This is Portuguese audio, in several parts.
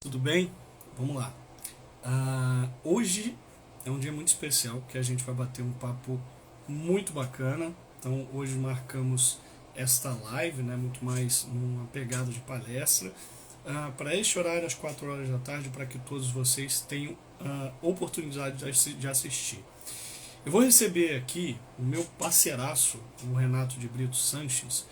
Tudo bem? Vamos lá. Hoje é um dia muito especial que a gente vai bater um papo muito bacana. Então hoje marcamos esta live, né, muito mais numa pegada de palestra, para este horário às 4 horas da tarde, para que todos vocês tenham oportunidade de assistir. Eu vou receber aqui o meu parceiraço, o Renato de Brito Sanches,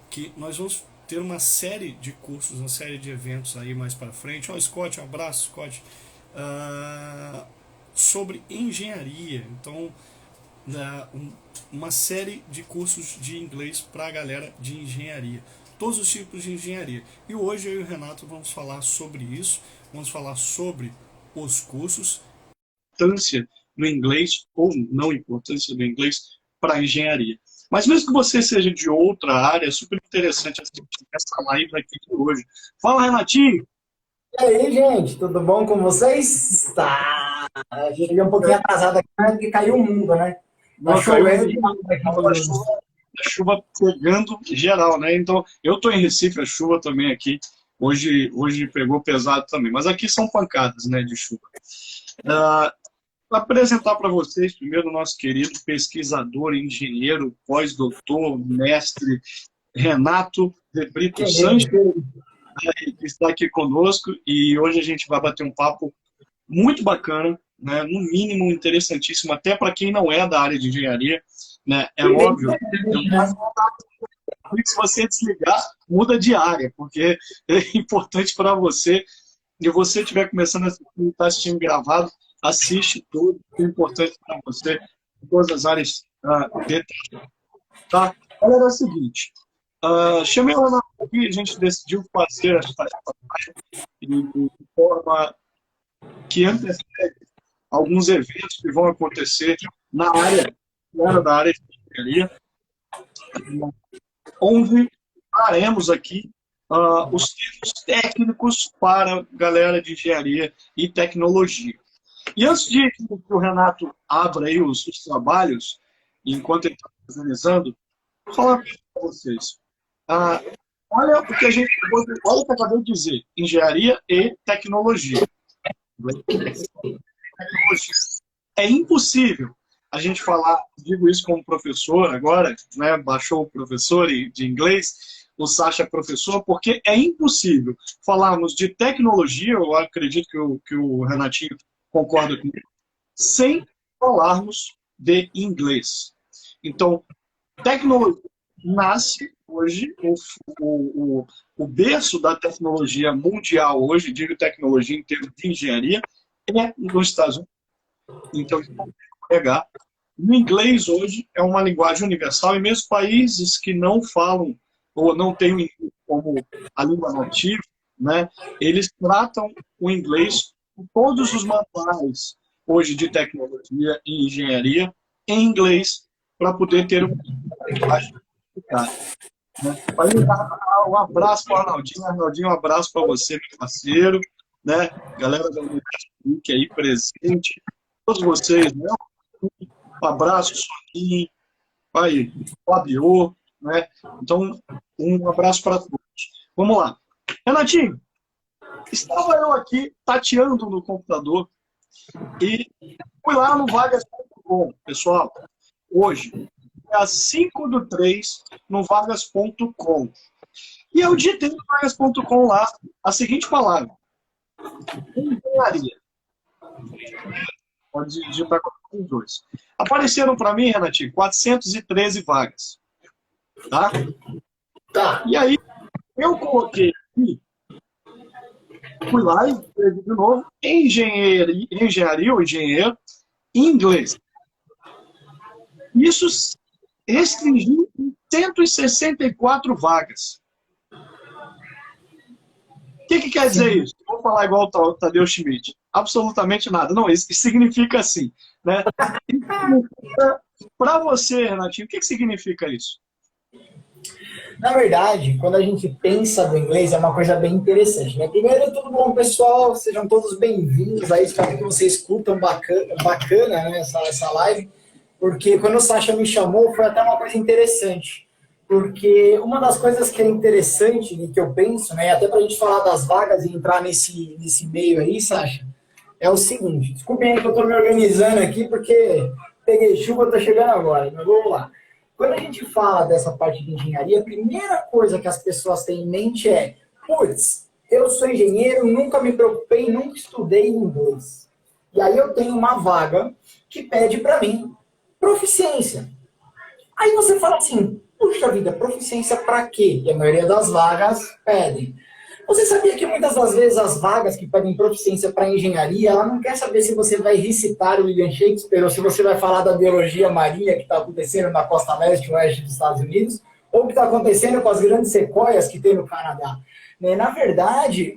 que nós vamos ter uma série de cursos, uma série de eventos aí mais para frente. Ó, Scott, um abraço, Scott. Ah, Sobre engenharia. Então, uma série de cursos de inglês para a galera de engenharia. Todos os tipos de engenharia. E hoje eu e o Renato vamos falar sobre isso. Vamos falar sobre os cursos, importância no inglês ou não importância do inglês para a engenharia. Mas mesmo que você seja de outra área, é super interessante assistir essa live aqui de hoje. Fala, Renatinho! E aí, gente, tudo bom com vocês? Tá. A gente veio um pouquinho atrasado aqui, né, porque caiu o mundo, né? Tá Não, caiu chovendo demais aqui em Minas. a chuva pegando geral, né? Então, eu estou em Recife, a chuva também aqui. Hoje pegou pesado também. Mas aqui são pancadas, né, de chuva. Uh, Vou apresentar para vocês primeiro o nosso querido pesquisador, engenheiro, pós-doutor, mestre Renato de Brito Sanches, que está aqui conosco, e hoje a gente vai bater um papo muito bacana, né? No mínimo interessantíssimo, até para quem não é da área de engenharia, né? É óbvio, se você desligar, muda de área, porque é importante para você, e você estiver começando a estar assistindo gravado, assiste tudo, é importante para você, em todas as áreas dentro, tá? Olha, é o seguinte, chamei ela na aqui, a gente decidiu fazer essa de forma que antecede alguns eventos que vão acontecer na área, fora da área de engenharia, onde faremos aqui os termos técnicos para a galera de engenharia e tecnologia. E antes de que o Renato abra aí os trabalhos, enquanto ele está organizando, vou falar para vocês. Olha o que a gente olha o que eu acabei de dizer, engenharia e tecnologia. É impossível a gente falar, digo isso como professor agora, né, baixou o professor de inglês, o Sacha é professor, porque é impossível falarmos de tecnologia, eu acredito que o Renatinho concorda comigo, sem falarmos de inglês. Então, tecnologia nasce hoje, o berço da tecnologia mundial hoje, digo tecnologia em termos de engenharia, é nos Estados Unidos. Então, pegar. O inglês hoje é uma linguagem universal e mesmo países que não falam ou não têm o inglês como a língua nativa, né, eles tratam o inglês com todos os manuais hoje de tecnologia e engenharia em inglês para poder ter uma linguagem eficaz, né? Um abraço para o Arnaldinho. Arnaldinho, um abraço para você, meu parceiro, né? Galera da Universidade aí presente, todos vocês, né? Um abraço, Soninho, aí, Fabio, né? Então, um abraço para todos. Vamos lá. Renatinho, estava eu aqui tateando no computador e fui lá no vagas.com, pessoal, hoje, às 5/3, no vagas.com. E eu digitei no vagas.com lá a seguinte palavra: engenharia. Pode digitar com os dois. Apareceram para mim, Renatinho, 413 vagas. Tá? Tá. E aí, eu coloquei aqui, fui lá e escrevi de novo, engenharia ou engenheiro, em inglês. Isso restringiu em 164 vagas. O que quer dizer isso? Vou falar igual o Tadeu Schmidt. Absolutamente nada. Não, isso significa assim. Né? Para você, Renatinho, o que significa isso? Na verdade, quando a gente pensa no inglês, é uma coisa bem interessante, né? Primeiro, tudo bom, pessoal? Sejam todos bem-vindos aí. Espero que vocês escutam bacana, né, essa live, porque quando o Sasha me chamou, foi até uma coisa interessante. porque uma das coisas que é interessante e que eu penso, né, até para a gente falar das vagas e entrar nesse meio aí, Sasha, é o seguinte, desculpem aí que eu estou me organizando aqui, porque peguei chuva, estou chegando agora, mas vamos lá. Quando a gente fala dessa parte de engenharia, a primeira coisa que as pessoas têm em mente é, putz, eu sou engenheiro, nunca me preocupei, nunca estudei inglês. E aí eu tenho uma vaga que pede para mim proficiência. Aí você fala assim, puxa vida, proficiência para quê? E a maioria das vagas pedem. Você sabia que muitas das vezes as vagas que pedem proficiência para engenharia, ela não quer saber se você vai recitar o William Shakespeare ou se você vai falar da biologia marinha que está acontecendo na costa leste e oeste dos Estados Unidos ou o que está acontecendo com as grandes sequoias que tem no Canadá. Na verdade,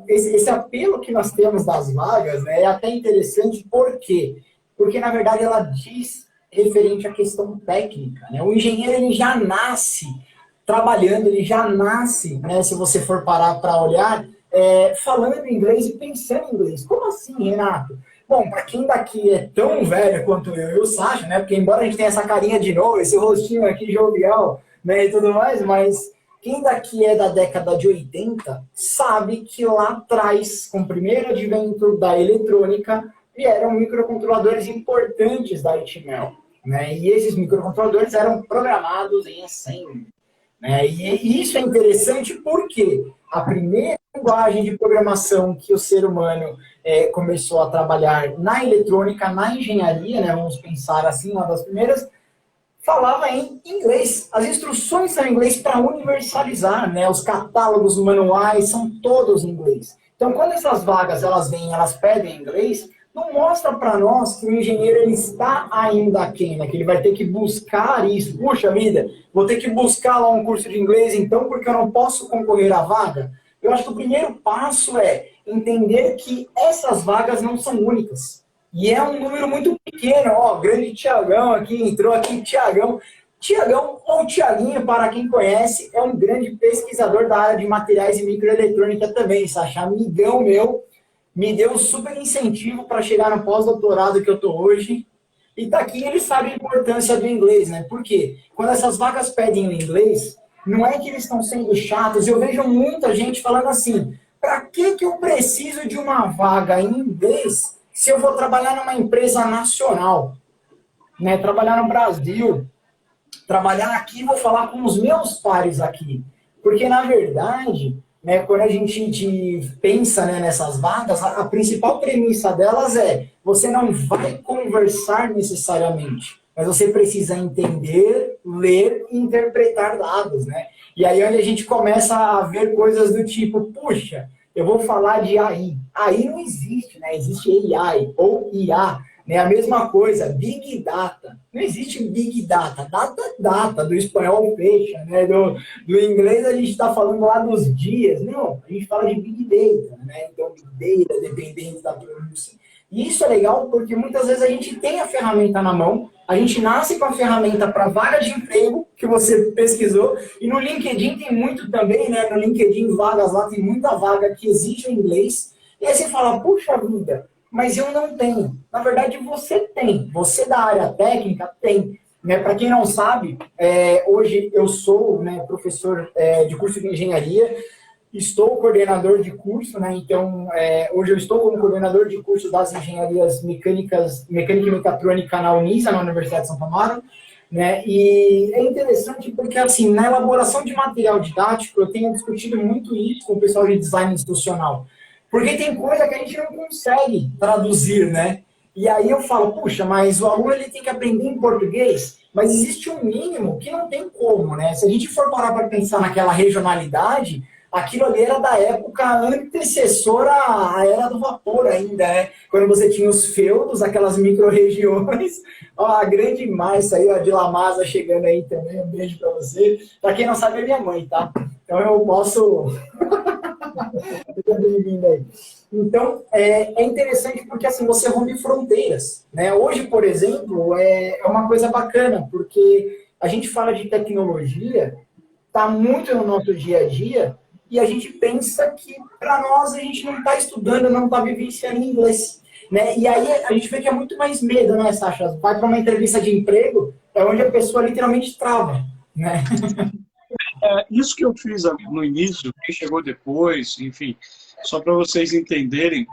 esse apelo que nós temos das vagas, né, é até interessante. Por quê? Porque, na verdade, ela diz referente à questão técnica. Né? O engenheiro ele já nasce trabalhando, ele já nasce, né, se você for parar para olhar, falando inglês e pensando em inglês. Como assim, Renato? Bom, para quem daqui é tão velho quanto eu e o Sasha, né, porque embora a gente tenha essa carinha de novo, esse rostinho aqui jovial, né, e tudo mais, mas quem daqui é da década de 80 sabe que lá atrás, com o primeiro advento da eletrônica, vieram microcontroladores importantes da HTML. Né? E esses microcontroladores eram programados em assembly. Né? E isso é interessante porque a primeira linguagem de programação que o ser humano começou a trabalhar na eletrônica, na engenharia, né? Vamos pensar assim, uma das primeiras, falava em inglês. As instruções são em inglês para universalizar, né? Os catálogos, os manuais são todos em inglês. Então, quando essas vagas elas vêm, elas pedem inglês, não mostra para nós que o engenheiro ele está ainda aquém, né? Que ele vai ter que buscar isso. Puxa vida, vou ter que buscar lá um curso de inglês, então, porque eu não posso concorrer à vaga. Eu acho que o primeiro passo é entender que essas vagas não são únicas. E é um número muito pequeno. Ó, grande Tiagão aqui, entrou aqui, Tiagão. Tiagão, ou Tiaguinho, para quem conhece, é um grande pesquisador da área de materiais e microeletrônica também, Sasha, amigão meu. Me deu um super incentivo para chegar no pós-doutorado que eu estou hoje. E tá aqui, ele sabe a importância do inglês, né? Por quê? Quando essas vagas pedem o inglês, não é que eles estão sendo chatos. Eu vejo muita gente falando assim, para que eu preciso de uma vaga em inglês se eu vou trabalhar numa empresa nacional? Né? Trabalhar no Brasil, trabalhar aqui, vou falar com os meus pares aqui. Porque, na verdade... Né, quando a gente pensa, né, nessas vagas, a principal premissa delas é você não vai conversar necessariamente, mas você precisa entender, ler e interpretar dados. Né? E aí onde a gente começa a ver coisas do tipo, puxa, eu vou falar de AI. AI não existe, né? Existe AI ou IA. Né? A mesma coisa, Big Data. Não existe Big Data. Data é data, do espanhol fecha. Né? Do inglês a gente está falando lá dos dias. Não, a gente fala de Big Data. Né? Então, Big Data, dependendo da pronúncia. E isso é legal porque muitas vezes a gente tem a ferramenta na mão, a gente nasce com a ferramenta para vaga de emprego, que você pesquisou, e no LinkedIn tem muito também, né? No LinkedIn, vagas lá, tem muita vaga que exige o inglês. E aí você fala, puxa vida, mas eu não tenho. Na verdade, você tem. Você da área técnica tem. Né? Para quem não sabe, hoje eu sou, né, professor de curso de engenharia, estou coordenador de curso, né? Então, hoje eu estou como coordenador de curso das engenharias mecânica e mecatrônica na Unisa, na Universidade de São Paulo. Né? E é interessante porque, assim, na elaboração de material didático, eu tenho discutido muito isso com o pessoal de design institucional. Porque tem coisa que a gente não consegue traduzir, né? E aí eu falo, puxa, mas o aluno ele tem que aprender em português, mas existe um mínimo que não tem como, né? Se a gente for parar para pensar naquela regionalidade, aquilo ali era da época antecessora à era do vapor ainda, né? Quando você tinha os feudos, aquelas micro-regiões. Ó, a grande Márcia aí, ó, de Lamasa chegando aí também, um beijo para você. Para quem não sabe, é minha mãe, tá? Então eu posso... Seja bem-vinda aí. Então, é interessante porque assim, você rompe fronteiras. Né? Hoje, por exemplo, é uma coisa bacana, porque a gente fala de tecnologia, está muito no nosso dia a dia, e a gente pensa que, para nós, a gente não está estudando, não está vivenciando inglês. Né? E aí a gente vê que é muito mais medo, né, Sasha? Vai para uma entrevista de emprego, é onde a pessoa literalmente trava. né? Isso que eu fiz no início, quem chegou depois, enfim, só para vocês entenderem,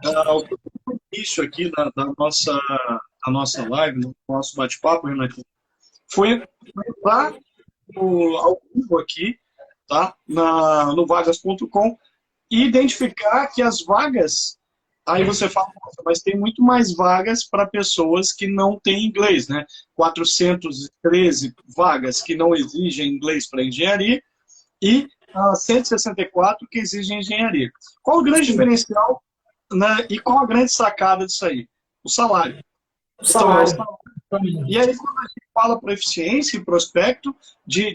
o que eu fiz no início aqui da nossa live, no nosso bate-papo, Renato, foi entrar ao vivo aqui, tá? No vagas.com e identificar que as vagas, aí você fala, mas tem muito mais vagas para pessoas que não têm inglês, né? 413 vagas que não exigem inglês para engenharia e 164 que exigem engenharia. Qual o grande diferencial, né, e qual a grande sacada disso aí? O salário. O salário. E aí, quando a gente fala para eficiência e prospecto de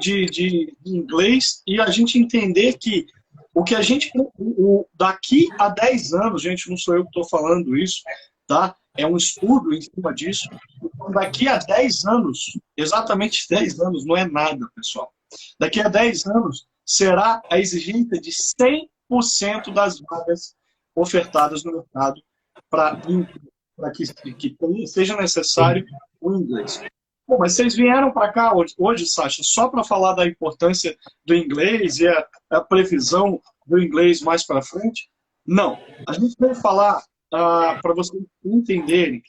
inglês, e a gente entender que o que a gente, daqui a 10 anos, gente, não sou eu que estou falando isso, tá? É um estudo em cima disso. Então, daqui a 10 anos, exatamente 10 anos, não é nada, pessoal. Daqui a 10 anos, será a exigência de 100% das vagas ofertadas no mercado para que seja necessário o inglês. Bom, mas vocês vieram para cá hoje, Sasha, só para falar da importância do inglês e a previsão do inglês mais para frente? Não. A gente vai falar para vocês entenderem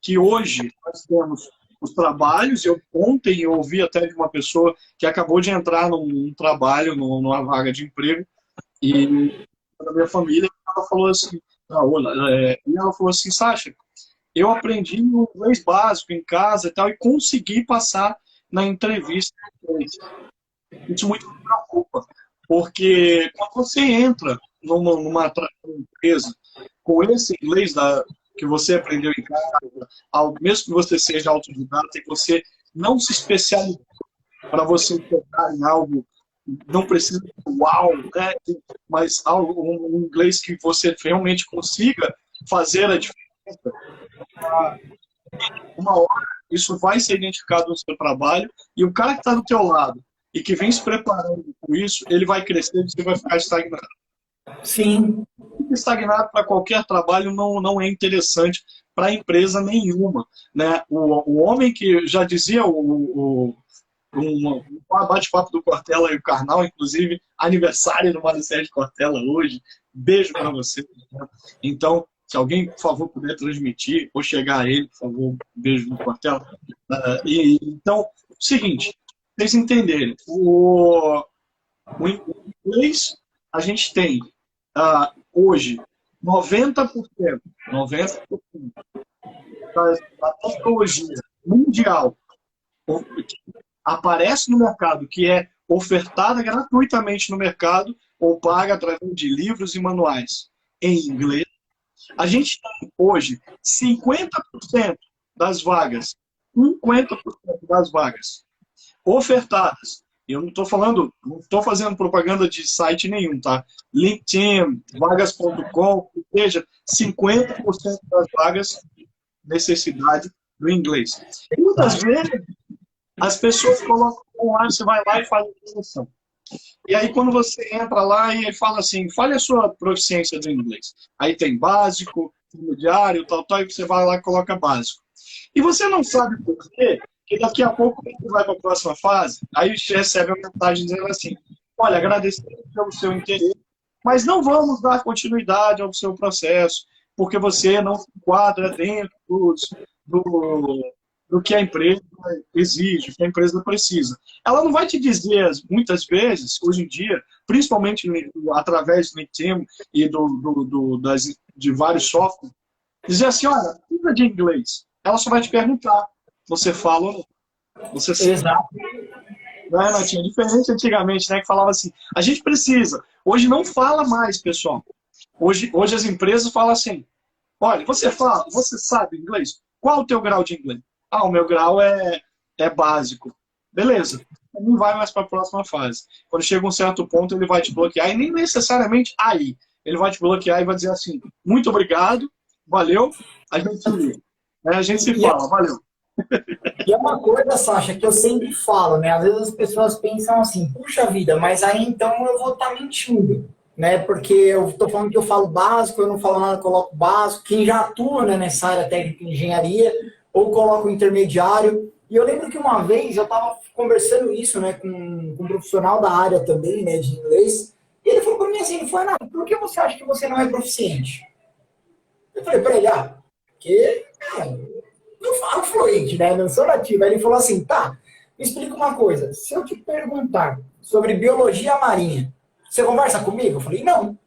que hoje nós temos os trabalhos. Ontem eu ouvi até de uma pessoa que acabou de entrar num trabalho, numa vaga de emprego, e da minha família, ela falou assim, e ela falou assim, Sasha, eu aprendi o inglês básico em casa e tal, e consegui passar na entrevista. Isso muito me preocupa, porque quando você entra numa empresa com esse inglês que você aprendeu em casa, mesmo que você seja autodidata e você não se especializou para você focar em algo, não precisa de uau, né? Mas um inglês que você realmente consiga fazer a diferença. Uma hora isso vai ser identificado no seu trabalho, e o cara que está do teu lado e que vem se preparando com isso, ele vai crescer e você vai ficar estagnado. Sim. Estagnado para qualquer trabalho não é interessante para empresa nenhuma, né? O homem que já dizia um bate-papo do Cortella e o Karnal, inclusive aniversário do Maricel Cortella hoje, beijo para você. Então, se alguém, por favor, puder transmitir, ou chegar a ele, por favor, beijo no Cortella. Então, seguinte, vocês entenderem, o inglês, a gente tem hoje 90% da tecnologia mundial que aparece no mercado, que é ofertada gratuitamente no mercado ou paga através de livros e manuais em inglês. A gente tem hoje 50% das vagas, 50% das vagas ofertadas. Eu não estou fazendo propaganda de site nenhum, tá? LinkedIn, vagas.com, ou seja, 50% das vagas, necessidade do inglês. E muitas vezes as pessoas colocam online, você vai lá e faz a seleção. E aí, quando você entra lá e ele fala assim, fale a sua proficiência do inglês. Aí tem básico, intermediário, tal, e você vai lá e coloca básico. E você não sabe por quê, que daqui a pouco você vai para a próxima fase, aí você recebe a mensagem dizendo assim, olha, agradecemos pelo seu interesse, mas não vamos dar continuidade ao seu processo, porque você não se enquadra dentro do que a empresa exige, que a empresa precisa. Ela não vai te dizer, muitas vezes, hoje em dia, principalmente através do LinkedIn e de vários softwares, dizer assim, olha, precisa de inglês. Ela só vai te perguntar, você fala ou não? Você sabe. Exato. Não é, Natinha? Diferente antigamente, né, que falava assim, a gente precisa. Hoje não fala mais, pessoal. Hoje as empresas falam assim, olha, você sabe inglês? Qual o teu grau de inglês? O meu grau é básico. Beleza. Não vai mais para a próxima fase. Quando chega um certo ponto, ele vai te bloquear, e nem necessariamente aí. Ele vai te bloquear e vai dizer assim, muito obrigado, valeu, a gente se fala, valeu. E é uma coisa, Sasha, que eu sempre falo, né? Às vezes as pessoas pensam assim, puxa vida, mas aí então eu vou estar mentindo, né? Porque eu estou falando que eu falo básico, eu não falo nada, eu coloco básico. Quem já atua, né, nessa área técnica de engenharia, ou coloca o intermediário. E eu lembro que uma vez eu estava conversando isso, né, com um profissional da área também, né, de inglês, e ele falou para mim assim, ele falou, Renato, por que você acha que você não é proficiente? Eu falei para ele, porque não falo fluente, né, não sou nativo. Aí ele falou assim, tá, me explica uma coisa, se eu te perguntar sobre biologia marinha, você conversa comigo? Eu falei, não.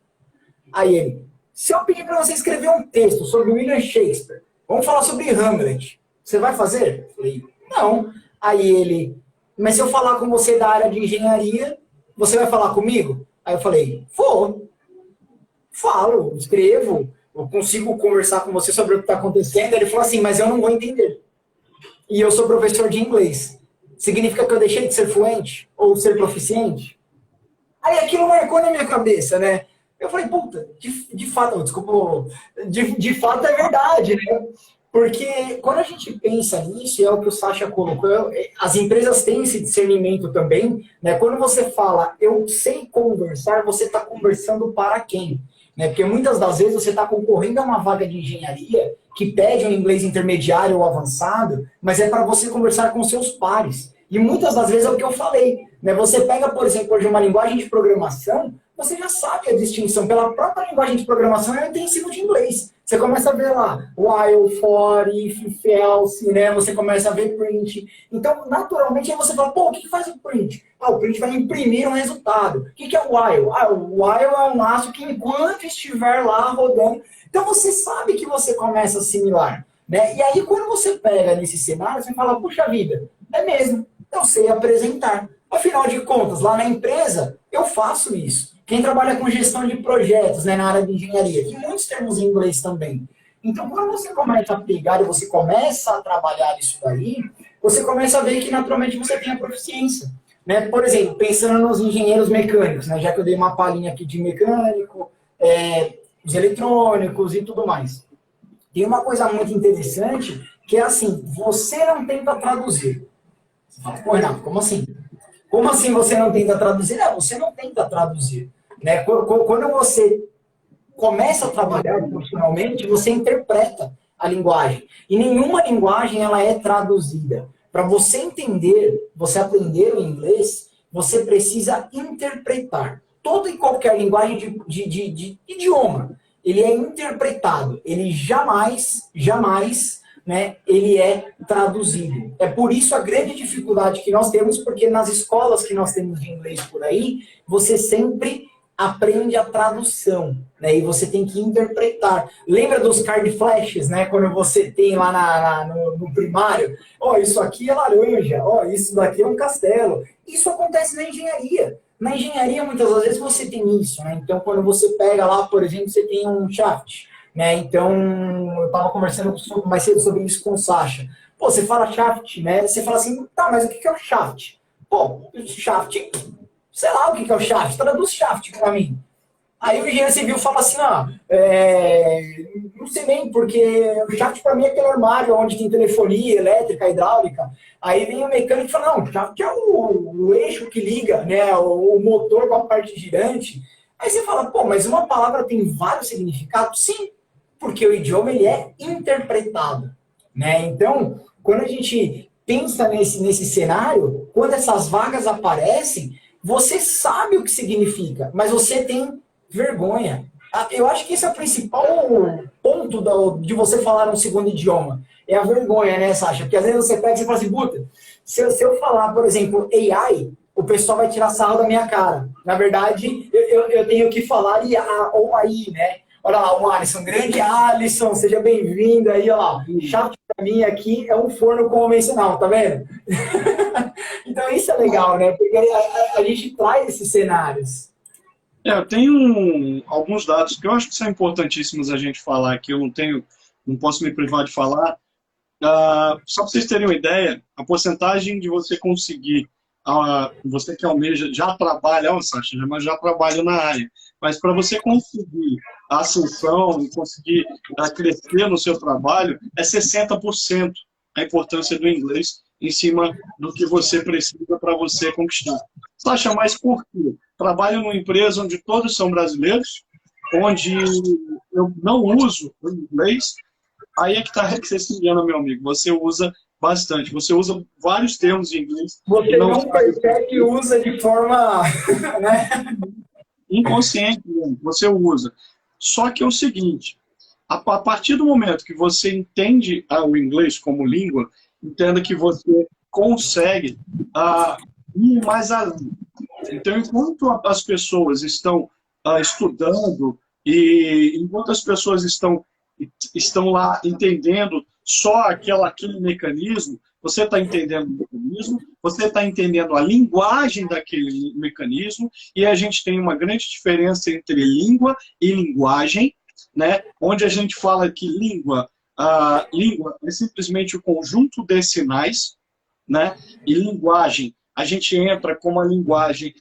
Aí ele, se eu pedir para você escrever um texto sobre William Shakespeare, vamos falar sobre Hamlet, você vai fazer? Eu falei, não. Aí ele, mas se eu falar com você da área de engenharia, você vai falar comigo? Aí eu falei, vou. Falo, escrevo, eu consigo conversar com você sobre o que está acontecendo. Ele falou assim, mas eu não vou entender. E eu sou professor de inglês. Significa que eu deixei de ser fluente? Ou ser proficiente? Aí aquilo marcou na minha cabeça, né? Eu falei, puta, de fato, desculpa, de fato é verdade, né? Porque quando a gente pensa nisso, é o que o Sasha colocou, as empresas têm esse discernimento também, né? Quando você fala, eu sei conversar, você está conversando para quem? Né? Porque muitas das vezes você está concorrendo a uma vaga de engenharia que pede um inglês intermediário ou avançado, mas é para você conversar com seus pares. E muitas das vezes é o que eu falei, né? Você pega, por exemplo, hoje uma linguagem de programação, você já sabe a distinção. Pela própria linguagem de programação, ela tem ensino de inglês. Você começa a ver lá, while, for, if, else, né? Você começa a ver print. Então, naturalmente, aí você fala, pô, o que faz o print? O print vai imprimir um resultado. O que é o while? O while é um laço que enquanto estiver lá rodando. Então, você sabe que você começa a assimilar, né? E aí, quando você pega nesse cenário, você fala, puxa vida, é mesmo, eu sei apresentar. Afinal de contas, lá na empresa, eu faço isso. Quem trabalha com gestão de projetos, né, na área de engenharia, tem muitos termos em inglês também. Então, quando você começa a pegar e você começa a trabalhar isso daí, você começa a ver que naturalmente você tem a proficiência. Né? Por exemplo, pensando nos engenheiros mecânicos, né, já que eu dei uma palhinha aqui de mecânico, os eletrônicos e tudo mais. Tem uma coisa muito interessante, que é assim, você não tenta traduzir. Você fala, pô, Renato, como assim? Como assim você não tenta traduzir? Você não tenta traduzir. Né? Quando você começa a trabalhar profissionalmente, você interpreta a linguagem. E nenhuma linguagem ela é traduzida. Para você entender, você aprender o inglês, você precisa interpretar. Toda e qualquer linguagem de idioma, ele é interpretado. Ele jamais, né, ele é traduzido. É por isso a grande dificuldade que nós temos, porque nas escolas que nós temos de inglês por aí, você sempre aprende a tradução, né, e você tem que interpretar. Lembra dos card flashes, né, quando você tem lá no primário, isso aqui é laranja, isso daqui é um castelo. Isso acontece na engenharia. Na engenharia, muitas das vezes, você tem isso, né? Então, quando você pega lá, por exemplo, você tem um shaft, né? Então, eu estava conversando mais cedo sobre isso com o Sasha. Pô, você fala shaft, né? Você fala assim, tá, mas o que é o shaft? Pô, shaft, sei lá o que é o shaft, traduz shaft para mim. Aí o engenheiro civil fala assim, não sei nem, porque o shaft para mim é aquele armário onde tem telefonia, elétrica, hidráulica. Aí vem o mecânico e fala, não, o shaft é o eixo que liga, né, o motor com a parte girante. Aí você fala, pô, mas uma palavra tem vários significados? Sim, porque o idioma ele é interpretado, né? Então, quando a gente pensa nesse cenário, quando essas vagas aparecem, você sabe o que significa, mas você tem vergonha. Eu acho que esse é o principal ponto de você falar um segundo idioma. É a vergonha, né, Sasha? Porque às vezes você pega e fala assim, puta, se eu falar, por exemplo, AI, o pessoal vai tirar sarro da minha cara. Na verdade, eu tenho que falar IA ou AI, né? Olha lá, o Alisson, grande Alisson, seja bem-vindo aí, ó. Chato pra mim aqui é um forno convencional, tá vendo? Então isso é legal, né? Porque a gente traz esses cenários. Eu tenho alguns dados que eu acho que são importantíssimos a gente falar aqui, não posso me privar de falar. Só para vocês terem uma ideia, a porcentagem de você conseguir, você que almeja, já trabalha, Sasha, mas já trabalha na área, mas para você conseguir a ascensão e conseguir crescer no seu trabalho, é 60% a importância do inglês em cima do que você precisa para você conquistar. Sasha, mas por quê? Trabalho numa empresa onde todos são brasileiros, onde eu não uso o inglês, aí é que está você se engana, meu amigo. Você usa bastante. Você usa vários termos em inglês. Você não percebe que usa de forma, né? Inconsciente, você usa. Só que é o seguinte, a partir do momento que você entende o inglês como língua, entenda que você consegue ir mais além. Então, enquanto as pessoas estão estudando e enquanto as pessoas estão lá entendendo só aquele mecanismo, você está entendendo o mecanismo, você está entendendo a linguagem daquele mecanismo, e a gente tem uma grande diferença entre língua e linguagem, né? Onde a gente fala que língua é simplesmente o conjunto de sinais, né? E linguagem, a gente entra com uma linguagem,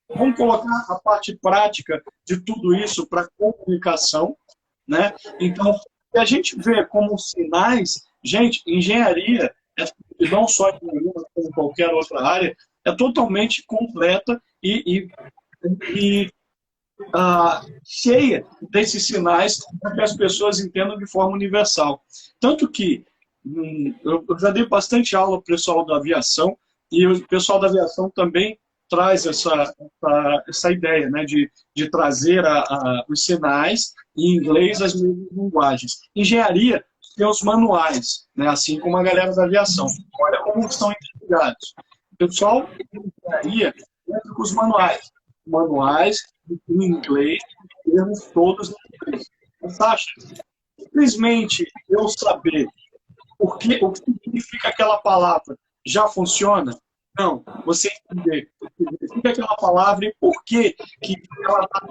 vamos colocar a parte prática de tudo isso para comunicação, né? Então, o que a gente vê como sinais, gente, engenharia, e não só engenharia, mas como qualquer outra área, é totalmente completa e cheia desses sinais para que as pessoas entendam de forma universal. Tanto que eu já dei bastante aula para o pessoal da aviação, e o pessoal da aviação também traz essa ideia, né, de trazer os sinais em inglês, as mesmas linguagens. Engenharia tem os manuais, né, assim como a galera da aviação. Olha como estão interligados. O pessoal de engenharia entra com os manuais em inglês, termos todos em inglês. Sasha, simplesmente eu saber o que significa aquela palavra já funciona? Não. Você entender o que significa aquela palavra e por que ela está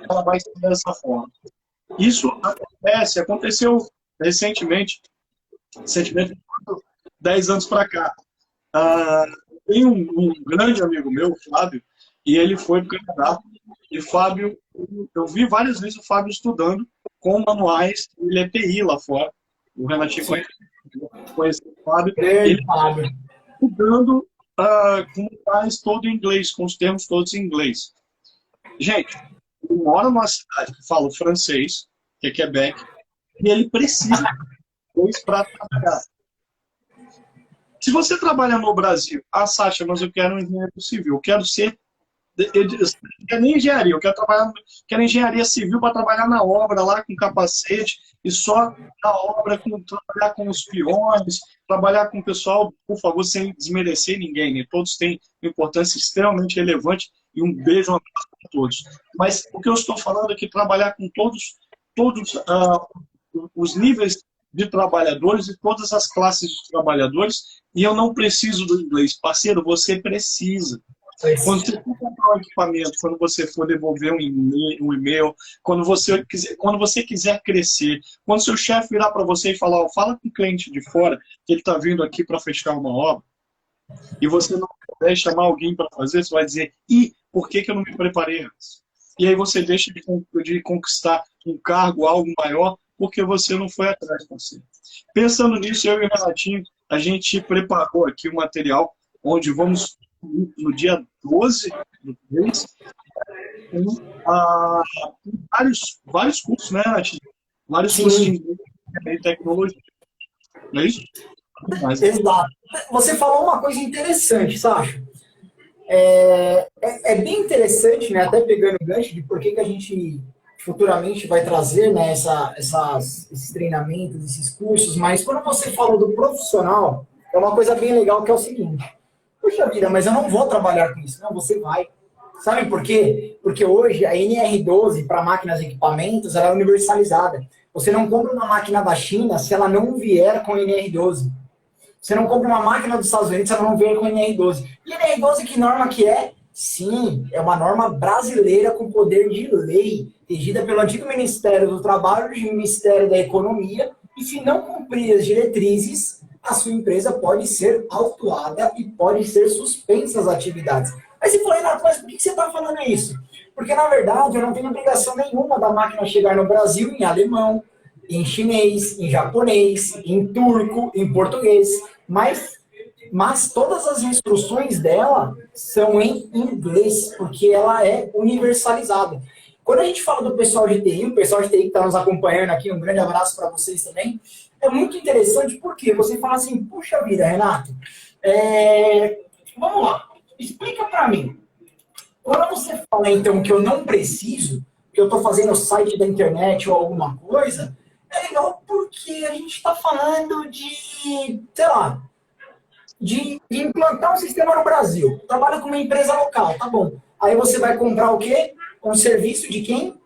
ela vai ser dessa forma. Isso aconteceu recentemente, 10 anos para cá. Tem um grande amigo meu, Fábio, e ele foi para o Canadá. E Fábio, eu vi várias vezes o Fábio estudando com manuais, ele é TI lá fora. O Renatinho conhece o Fábio. Ele estudando com manuais todo em inglês, com os termos todos em inglês. Gente, ele mora numa cidade que fala francês, que é Quebec, e ele precisa de inglês para trabalhar. Se você trabalha no Brasil, Sasha, mas eu quero um engenheiro civil, eu quero ser. Eu quero nem engenharia, eu quero engenharia civil para trabalhar na obra lá com capacete e só na obra, trabalhar com os peões, trabalhar com o pessoal, por favor, sem desmerecer ninguém, né? Todos têm importância extremamente relevante e um beijo, um abraço para todos. Mas o que eu estou falando é que trabalhar com todos os níveis de trabalhadores e todas as classes de trabalhadores, e eu não preciso do inglês. Parceiro, você precisa. Quando você for comprar um equipamento, quando você for devolver um e-mail, quando você quiser crescer, quando seu chefe virar para você e falar, fala com o cliente de fora, que ele está vindo aqui para fechar uma obra, e você não puder chamar alguém para fazer, você vai dizer, por que eu não me preparei antes? E aí você deixa de conquistar um cargo, algo maior, porque você não foi atrás de você. Pensando nisso, eu e o Renatinho, a gente preparou aqui o material, onde vamos no dia 12 do mês, vários cursos, né, Nath? Vários cursos de tecnologia. Não é isso? Exato. Você falou uma coisa interessante, Sasha. É bem interessante, né, até pegando o gancho de por que a gente futuramente vai trazer, né, esses treinamentos, esses cursos, mas quando você falou do profissional, é uma coisa bem legal que é o seguinte: puxa vida, mas eu não vou trabalhar com isso. Não, você vai. Sabe por quê? Porque hoje a NR12 para máquinas e equipamentos ela é universalizada. Você não compra uma máquina da China se ela não vier com NR12. Você não compra uma máquina dos Estados Unidos se ela não vier com NR12. E NR12 que norma que é? Sim, é uma norma brasileira com poder de lei, regida pelo antigo Ministério do Trabalho e Ministério da Economia, e se não cumprir as diretrizes, a sua empresa pode ser autuada e pode ser suspensa as atividades. Aí você falou, Renato, mas por que você está falando isso? Porque, na verdade, eu não tenho obrigação nenhuma da máquina chegar no Brasil em alemão, em chinês, em japonês, em turco, em português, mas todas as instruções dela são em inglês, porque ela é universalizada. Quando a gente fala do pessoal de TI, o pessoal de TI que está nos acompanhando aqui, um grande abraço para vocês também, é muito interessante porque você fala assim, puxa vida, Renato, vamos lá, explica para mim. Quando você fala, então, que eu não preciso, que eu estou fazendo o site da internet ou alguma coisa, é legal porque a gente está falando de, sei lá, de implantar um sistema no Brasil. Trabalha com uma empresa local, tá bom. Aí você vai comprar o quê? Um serviço de quem?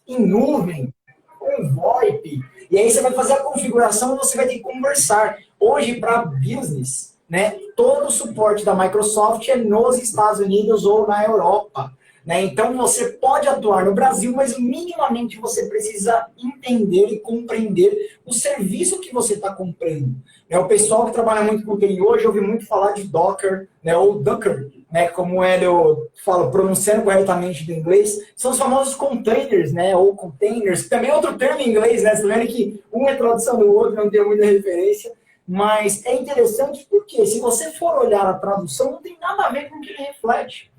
Em nuvem, com VoIP. E aí você vai fazer a configuração e você vai ter que conversar. Hoje, para business, né, todo o suporte da Microsoft é nos Estados Unidos ou na Europa. Né? Então, você pode atuar no Brasil, mas minimamente você precisa entender e compreender o serviço que você está comprando. Né? O pessoal que trabalha muito com TI hoje ouve muito falar de Docker, né? Ou Docker, né? Como eu falo, pronunciando corretamente do inglês, são os famosos containers, né? Ou containers, também é outro termo em inglês, né? Você tá vendo que um é tradução do outro, não tem muita referência, mas é interessante porque se você for olhar a tradução, não tem nada a ver com o que ele reflete.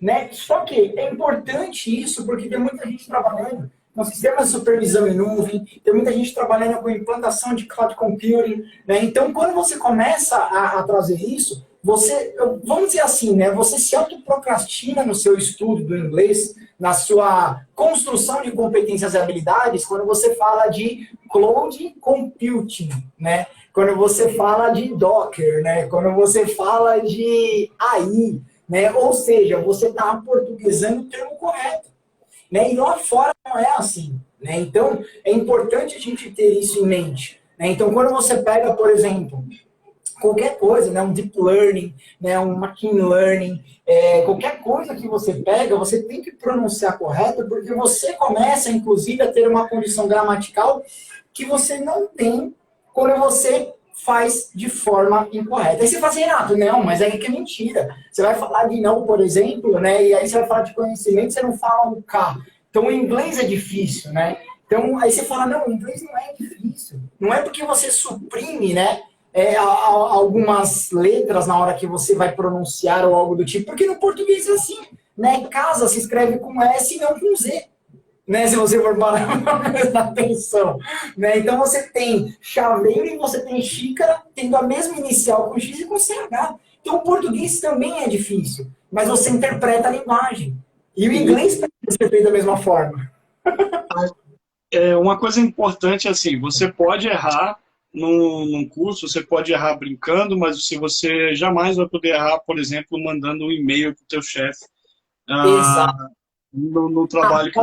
Né? Só que é importante isso porque tem muita gente trabalhando com sistemas de supervisão em nuvem, tem muita gente trabalhando com implantação de cloud computing. Né? Então, quando você começa a trazer isso, você, vamos dizer assim, né? Você se autoprocrastina no seu estudo do inglês, na sua construção de competências e habilidades, quando você fala de cloud computing, né? Quando você fala de Docker, né? Quando você fala de AI, né? Ou seja, você está aportuguesando o termo correto. Né? E lá fora não é assim. Né? Então, é importante a gente ter isso em mente. Né? Então, quando você pega, por exemplo, qualquer coisa, né? Um deep learning, né? Um machine learning, qualquer coisa que você pega, você tem que pronunciar correto, porque você começa, inclusive, a ter uma condição gramatical que você não tem quando você faz de forma incorreta. Aí você fala assim, Renato, não, mas aí que é mentira. Você vai falar de não, por exemplo, né? E aí você vai falar de conhecimento, você não fala um K. Então, o inglês é difícil, né? Então, aí você fala, não, o inglês não é difícil. Não é porque você suprime, né? Algumas letras na hora que você vai pronunciar ou algo do tipo, porque no português é assim, né? Casa se escreve com S e não com Z. Né, se você for parar para prestar atenção. Né? Então você tem chaveiro e você tem xícara, tendo a mesma inicial com X e com CH. Então o português também é difícil, mas você interpreta a linguagem. E o inglês pode ser feito da mesma forma. Uma coisa importante é assim, você pode errar num curso, você pode errar brincando, mas você jamais vai poder errar, por exemplo, mandando um e-mail para o teu chefe. Exato. No trabalho que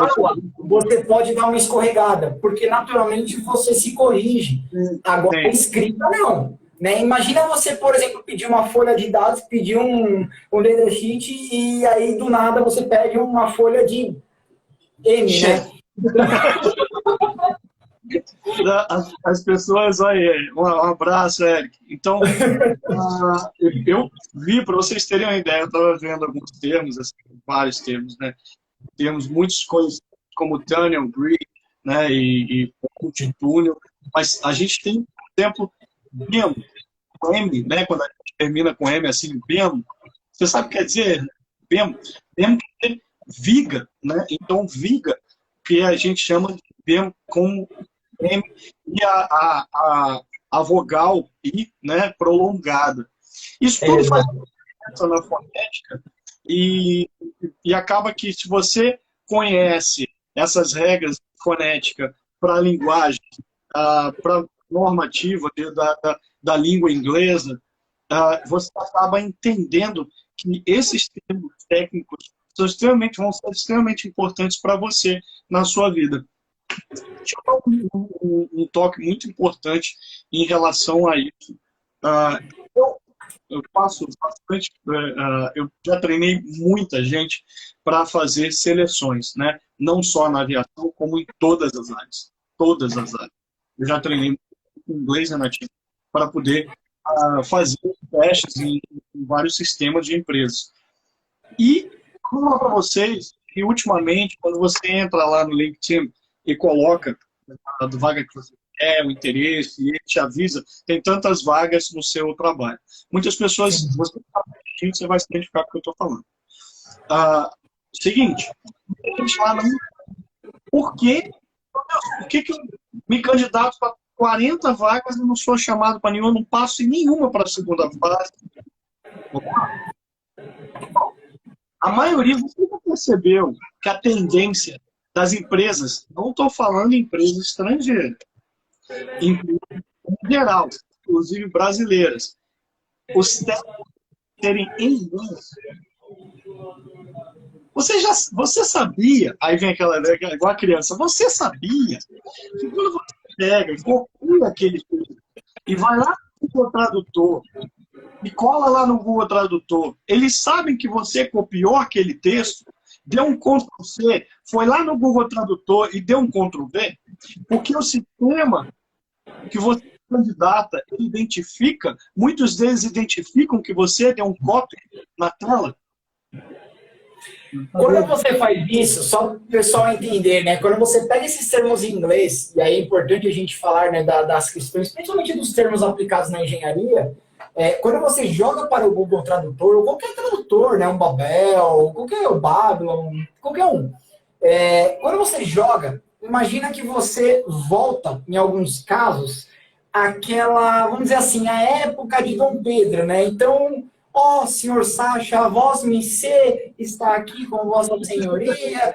você pode dar uma escorregada, porque naturalmente você se corrige. Agora, a escrita não. Né? Imagina você, por exemplo, pedir uma folha de dados, pedir um leadership e aí do nada você pede uma folha de M, né? As pessoas, olha, um abraço, Eric. Então, eu vi, para vocês terem uma ideia, eu estava vendo alguns termos, assim, vários termos, né? Temos muitos conhecidos como tunnel, bridge, né, e multitúnel, mas a gente tem, por exemplo, BEM, com M, né, quando a gente termina com M, assim, BEM, você sabe o que quer dizer? BEM, BEM quer dizer viga, né, então viga, que a gente chama de BEM com M, e a vogal I, né, prolongada. Isso tudo faz diferença na fonética, e acaba que se você conhece essas regras de fonética para a linguagem, para a normativa da língua inglesa, você acaba entendendo que esses termos técnicos vão ser extremamente importantes para você na sua vida. Deixa eu dar um toque muito importante em relação a isso. Eu faço bastante, eu já treinei muita gente para fazer seleções, né? Não só na aviação, como em todas as áreas. Todas as áreas. Eu já treinei inglês nativo para poder fazer testes em vários sistemas de empresas. E vou falar para vocês que, ultimamente, quando você entra lá no LinkedIn e coloca a vaga que você quer, o interesse, e ele te avisa, tem tantas vagas no seu trabalho. Muitas pessoas, você está assistindo, você vai se identificar com o que eu estou falando. Seguinte, a gente lá Por que eu me candidato para 40 vagas e não sou chamado para nenhuma, não passo em nenhuma para a segunda fase? A maioria, você já percebeu que a tendência das empresas, não estou falando em empresas estrangeiras, em geral, inclusive brasileiras, os testes serem em inglês. Você sabia, aí vem aquela igual a criança, você sabia que quando você pega e copia aquele texto e vai lá no Google Tradutor e cola lá no Google Tradutor, eles sabem que você copiou aquele texto, deu um Ctrl+C, foi lá no Google Tradutor e deu um Ctrl+V, porque o sistema que você candidata, ele identifica, muitos deles identificam que você deu um copy na tela. Quando você faz isso, só para o pessoal entender, né? Quando você pega esses termos em inglês, e aí é importante a gente falar, né, das questões, principalmente dos termos aplicados na engenharia, quando você joga para o Google Tradutor, ou qualquer tradutor, né, um Babel, qualquer Babylon, qualquer um, quando você joga, imagina que você volta, em alguns casos, àquela, vamos dizer assim, a época de Dom Pedro, né? Então, ó, senhor Sacha, vós me ser está aqui com vossa senhoria.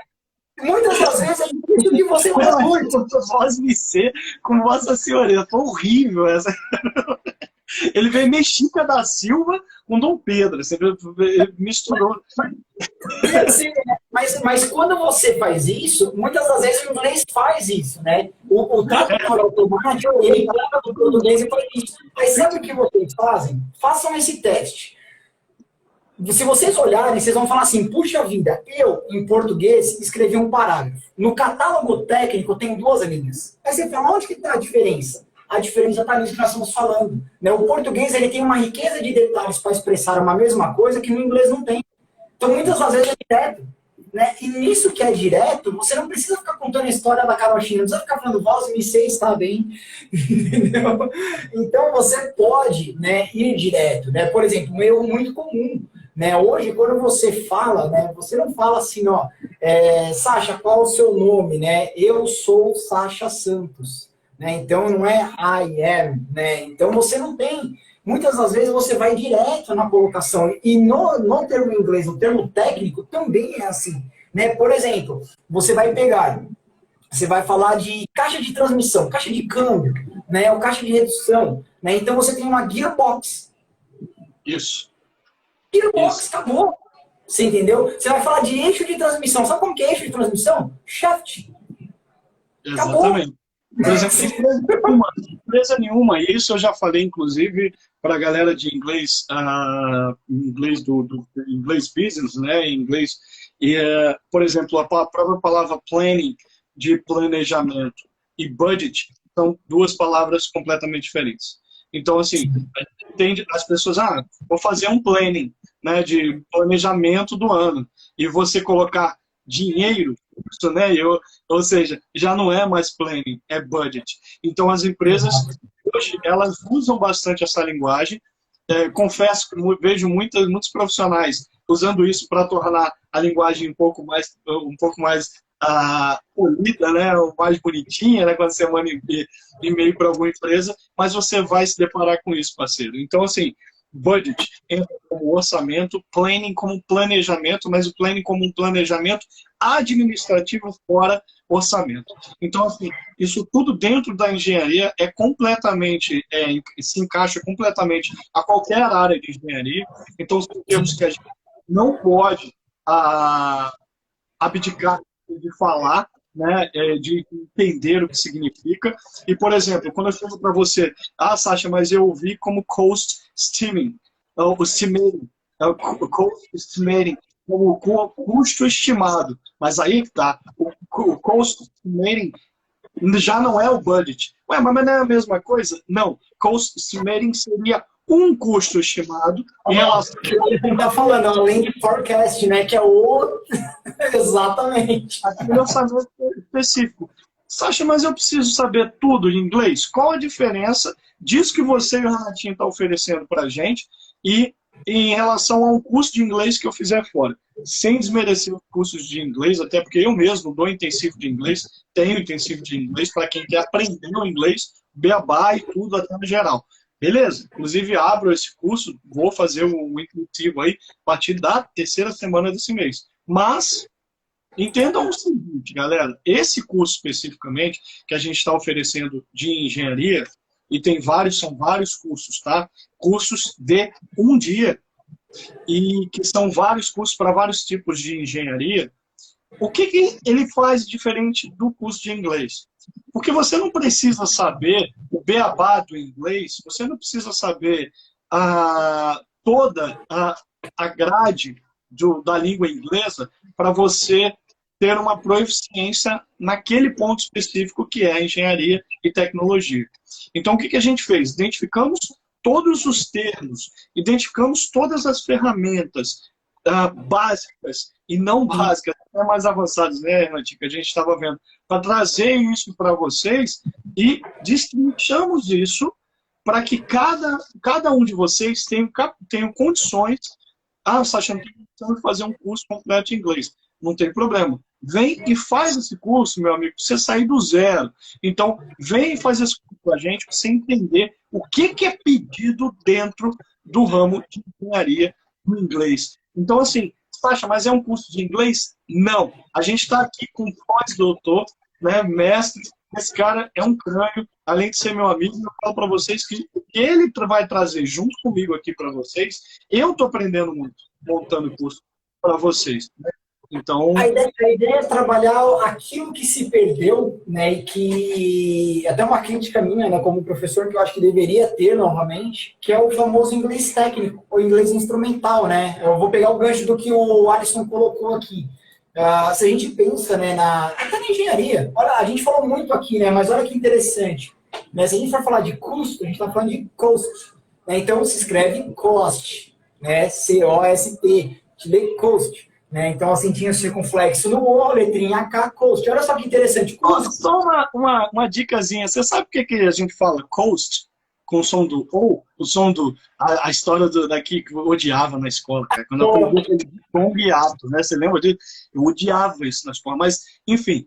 Muitas das vezes é isso que você faz muito. Vós me ser com vossa senhoria. Foi horrível essa. Ele veio Mexica da Silva com Dom Pedro. Você misturou. Mas quando você faz isso, muitas das vezes o inglês faz isso, né? O tradutor automático, ele trata do português e faz isso. Mas sabe o que vocês fazem? Façam esse teste. Se vocês olharem, vocês vão falar assim, puxa vida, eu, em português, escrevi um parágrafo. No catálogo técnico tem 2 linhas. Aí você fala, onde que está a diferença? A diferença está nisso que nós estamos falando. Né? O português ele tem uma riqueza de detalhes para expressar uma mesma coisa que no inglês não tem. Então, muitas das vezes é direto. Né? E nisso que é direto, você não precisa ficar contando a história da carochinha, não precisa ficar falando, vós me sei está bem. Entendeu? Então, você pode, né, ir direto. Né? Por exemplo, um erro muito comum. Né? Hoje, quando você fala, né, você não fala assim, ó, Sacha, qual o seu nome? Né? Eu sou Sacha Santos. Né? Então, não é I am. Né? Então, você não tem. Muitas das vezes você vai direto na colocação. E no termo inglês, no termo técnico, também é assim. Né? Por exemplo, você vai pegar, você vai falar de caixa de transmissão, caixa de câmbio, né? Ou caixa de redução. Né? Então, você tem uma gearbox. Isso. Gearbox, acabou. Você entendeu? Você vai falar de eixo de transmissão. Sabe como que é eixo de transmissão? Shaft. Exatamente. Por exemplo, empresa nenhuma, e isso eu já falei, inclusive, para a galera de inglês, inglês do inglês business, né? Inglês, por exemplo, a própria palavra planning, de planejamento, e budget, são 2 palavras completamente diferentes. Então, assim, entende, as pessoas, vou fazer um planning, né, de planejamento do ano, e você colocar dinheiro, isso, né, ou seja, já não é mais planning, é budget. Então, as empresas, hoje, elas usam bastante essa linguagem. Confesso que vejo muitos profissionais usando isso para tornar a linguagem um pouco mais polida, né, mais bonitinha, né, quando você manda e-mail para alguma empresa, mas você vai se deparar com isso, parceiro. Então, assim, budget entra como orçamento, planning como planejamento, mas o planning como um planejamento administrativo fora orçamento. Então, assim, isso tudo dentro da engenharia é completamente, se encaixa completamente a qualquer área de engenharia. Então, são termos que a gente não pode abdicar de falar, né, de entender o que significa. E, por exemplo, quando eu falo para você, Sacha, mas eu ouvi como cost estimating, o estimating, o cost estimating, como custo estimado. Mas aí tá, o cost estimating já não é o budget. Ué, mas não é a mesma coisa? Não, cost estimating seria um custo estimado em relação... Ele está falando, além de forecast, né? Que é o... Exatamente. Aquele orçamento específico. Sacha, mas eu preciso saber tudo em inglês? Qual a diferença disso que você e o Renatinho estão oferecendo para a gente e em relação a um curso de inglês que eu fizer fora? sem desmerecer os cursos de inglês, até porque eu mesmo dou intensivo de inglês, tenho intensivo de inglês para quem quer aprender o inglês, beabá e tudo até no geral. Beleza, inclusive abro esse curso, vou fazer o intensivo aí a partir da terceira semana desse mês. Mas entendam o seguinte, galera, esse curso especificamente que a gente está oferecendo de engenharia, e tem vários, são vários cursos, tá? Cursos de um dia, e que são vários cursos para vários tipos de engenharia. O que, que ele faz diferente do curso de inglês? Porque você não precisa saber o beabá do inglês, você não precisa saber toda a grade da língua inglesa para você ter uma proficiência naquele ponto específico que é a engenharia e tecnologia. Então, o que, que a gente fez? Identificamos todos os termos, identificamos todas as ferramentas básicas e não básicas, até mais avançadas, né, Renatinho, que a gente estava vendo, para trazer isso para vocês e destrinchamos isso para que cada um de vocês tenha condições. Sasha, não tem condição de fazer um curso completo de inglês. Não tem problema. Vem e faz esse curso, meu amigo, para você sair do zero. Então, vem e faz esse curso com a gente, para você entender o que é pedido dentro do ramo de engenharia no inglês. Então, assim, Sasha, mas é um curso de inglês? Não. A gente está aqui com um pós-doutor, né, mestre. Esse cara é um crânio, além de ser meu amigo, eu falo para vocês que o que ele vai trazer junto comigo aqui para vocês, eu estou aprendendo muito, montando o curso para vocês, né? Então, a ideia é trabalhar aquilo que se perdeu, né, e que até uma crítica minha, né, como professor, que eu acho que deveria ter novamente, que é o famoso inglês técnico, ou inglês instrumental, né? Eu vou pegar o gancho do que o Alisson colocou aqui. Se a gente pensa, né, até na engenharia, olha, a gente falou muito aqui, né, mas olha que interessante, né, se a gente for falar de custo, a gente está falando de cost, né, então se escreve cost, né, C-O-S-T, te lê cost. Né? Então, assim, tinha circunflexo no O, letrinha K, coast. Olha só que interessante. Só uma dicasinha. Você sabe por que a gente fala coast com o som do O? O som do... A história daqui que eu odiava na escola, cara. Quando eu aprendi aquele tom guiado, né? Você lembra disso? Eu odiava isso na escola. Mas, enfim.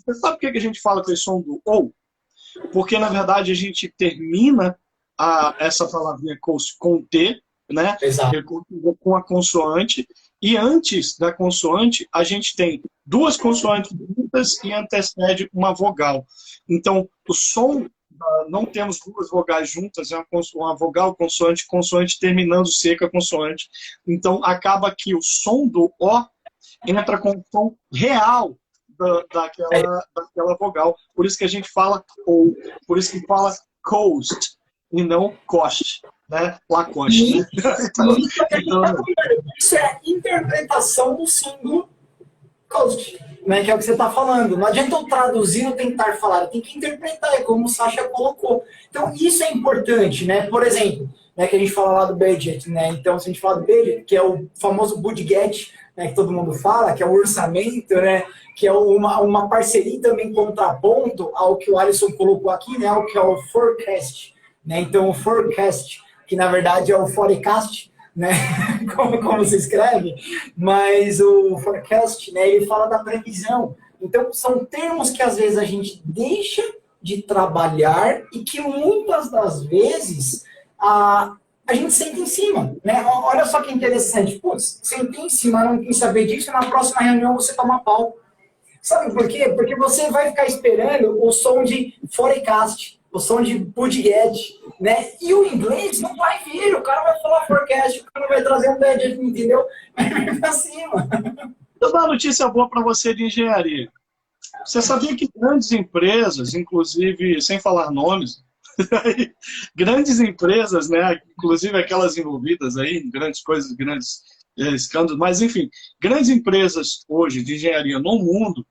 Você sabe por que a gente fala com esse som do O? Porque, na verdade, a gente termina essa palavrinha coast com T, né? Exato. Com a consoante, e antes da consoante a gente tem duas consoantes juntas e antecede uma vogal. Então, o som, não temos duas vogais juntas, é uma vogal, consoante, consoante terminando seca, consoante. Então, acaba que o som do O entra com o som real daquela vogal. Por isso que a gente fala ou, por isso que fala coast e não cost, né? Lacoste. Né? Isso é interpretação do símbolo coast, né? Que é o que você está falando. Não adianta eu traduzir ou tentar falar, eu tenho que interpretar, é como o Sasha colocou. Então, isso é importante, né? Por exemplo, né, que a gente fala lá do budget, né? Então, se a gente fala do budget, que é o famoso budget, né, que todo mundo fala, que é o orçamento, né? Que é uma parceria também contraponto ao que o Alisson colocou aqui, né? O que é o forecast. Né? Então, o forecast, que na verdade é o forecast, né? como se escreve, mas o forecast, né, ele fala da previsão. Então, são termos que às vezes a gente deixa de trabalhar e que muitas das vezes a gente senta em cima. Né? Olha só que interessante. Putz, sentei em cima, não quis saber disso, na próxima reunião você toma pau. Sabe por quê? Porque você vai ficar esperando o som de forecast, o som de budget, né? E o inglês não vai vir, o cara vai falar forecast, o cara vai trazer um budget, entendeu? Vai vir pra cima. Eu dou uma notícia boa para você de engenharia. Você sabia que grandes empresas, inclusive, sem falar nomes, grandes empresas, né? Inclusive aquelas envolvidas aí em grandes coisas, grandes escândalos, mas enfim, grandes empresas hoje de engenharia no mundo,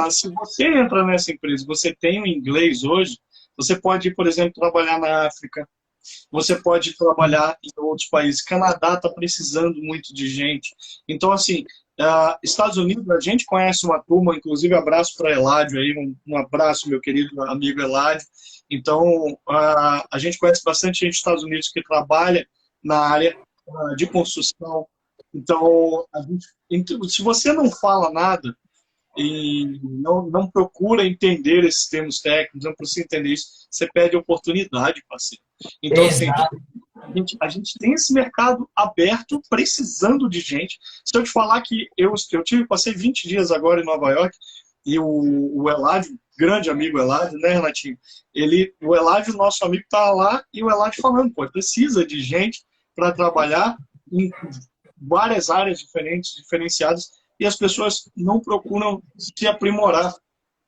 se você entra nessa empresa, você tem o inglês hoje, você pode, por exemplo, trabalhar na África, você pode trabalhar em outros países. Canadá está precisando muito de gente. Então, assim, Estados Unidos, a gente conhece uma turma, inclusive abraço para Eládio aí, um abraço, meu querido amigo Eládio. Então, a gente conhece bastante gente dos Estados Unidos que trabalha na área de construção, Então, se você não fala nada e não procura entender esses termos técnicos, não precisa entender isso, você perde a oportunidade, parceiro. Então, assim, Exato. a gente tem esse mercado aberto, precisando de gente. Se eu te falar que passei 20 dias agora em Nova York, e o Eladio, grande amigo Eladio, né, Renatinho? O Eladio, nosso amigo, tá lá, e o Eladio falando, pô, precisa de gente para trabalhar em várias áreas diferentes, diferenciadas, e as pessoas não procuram se aprimorar.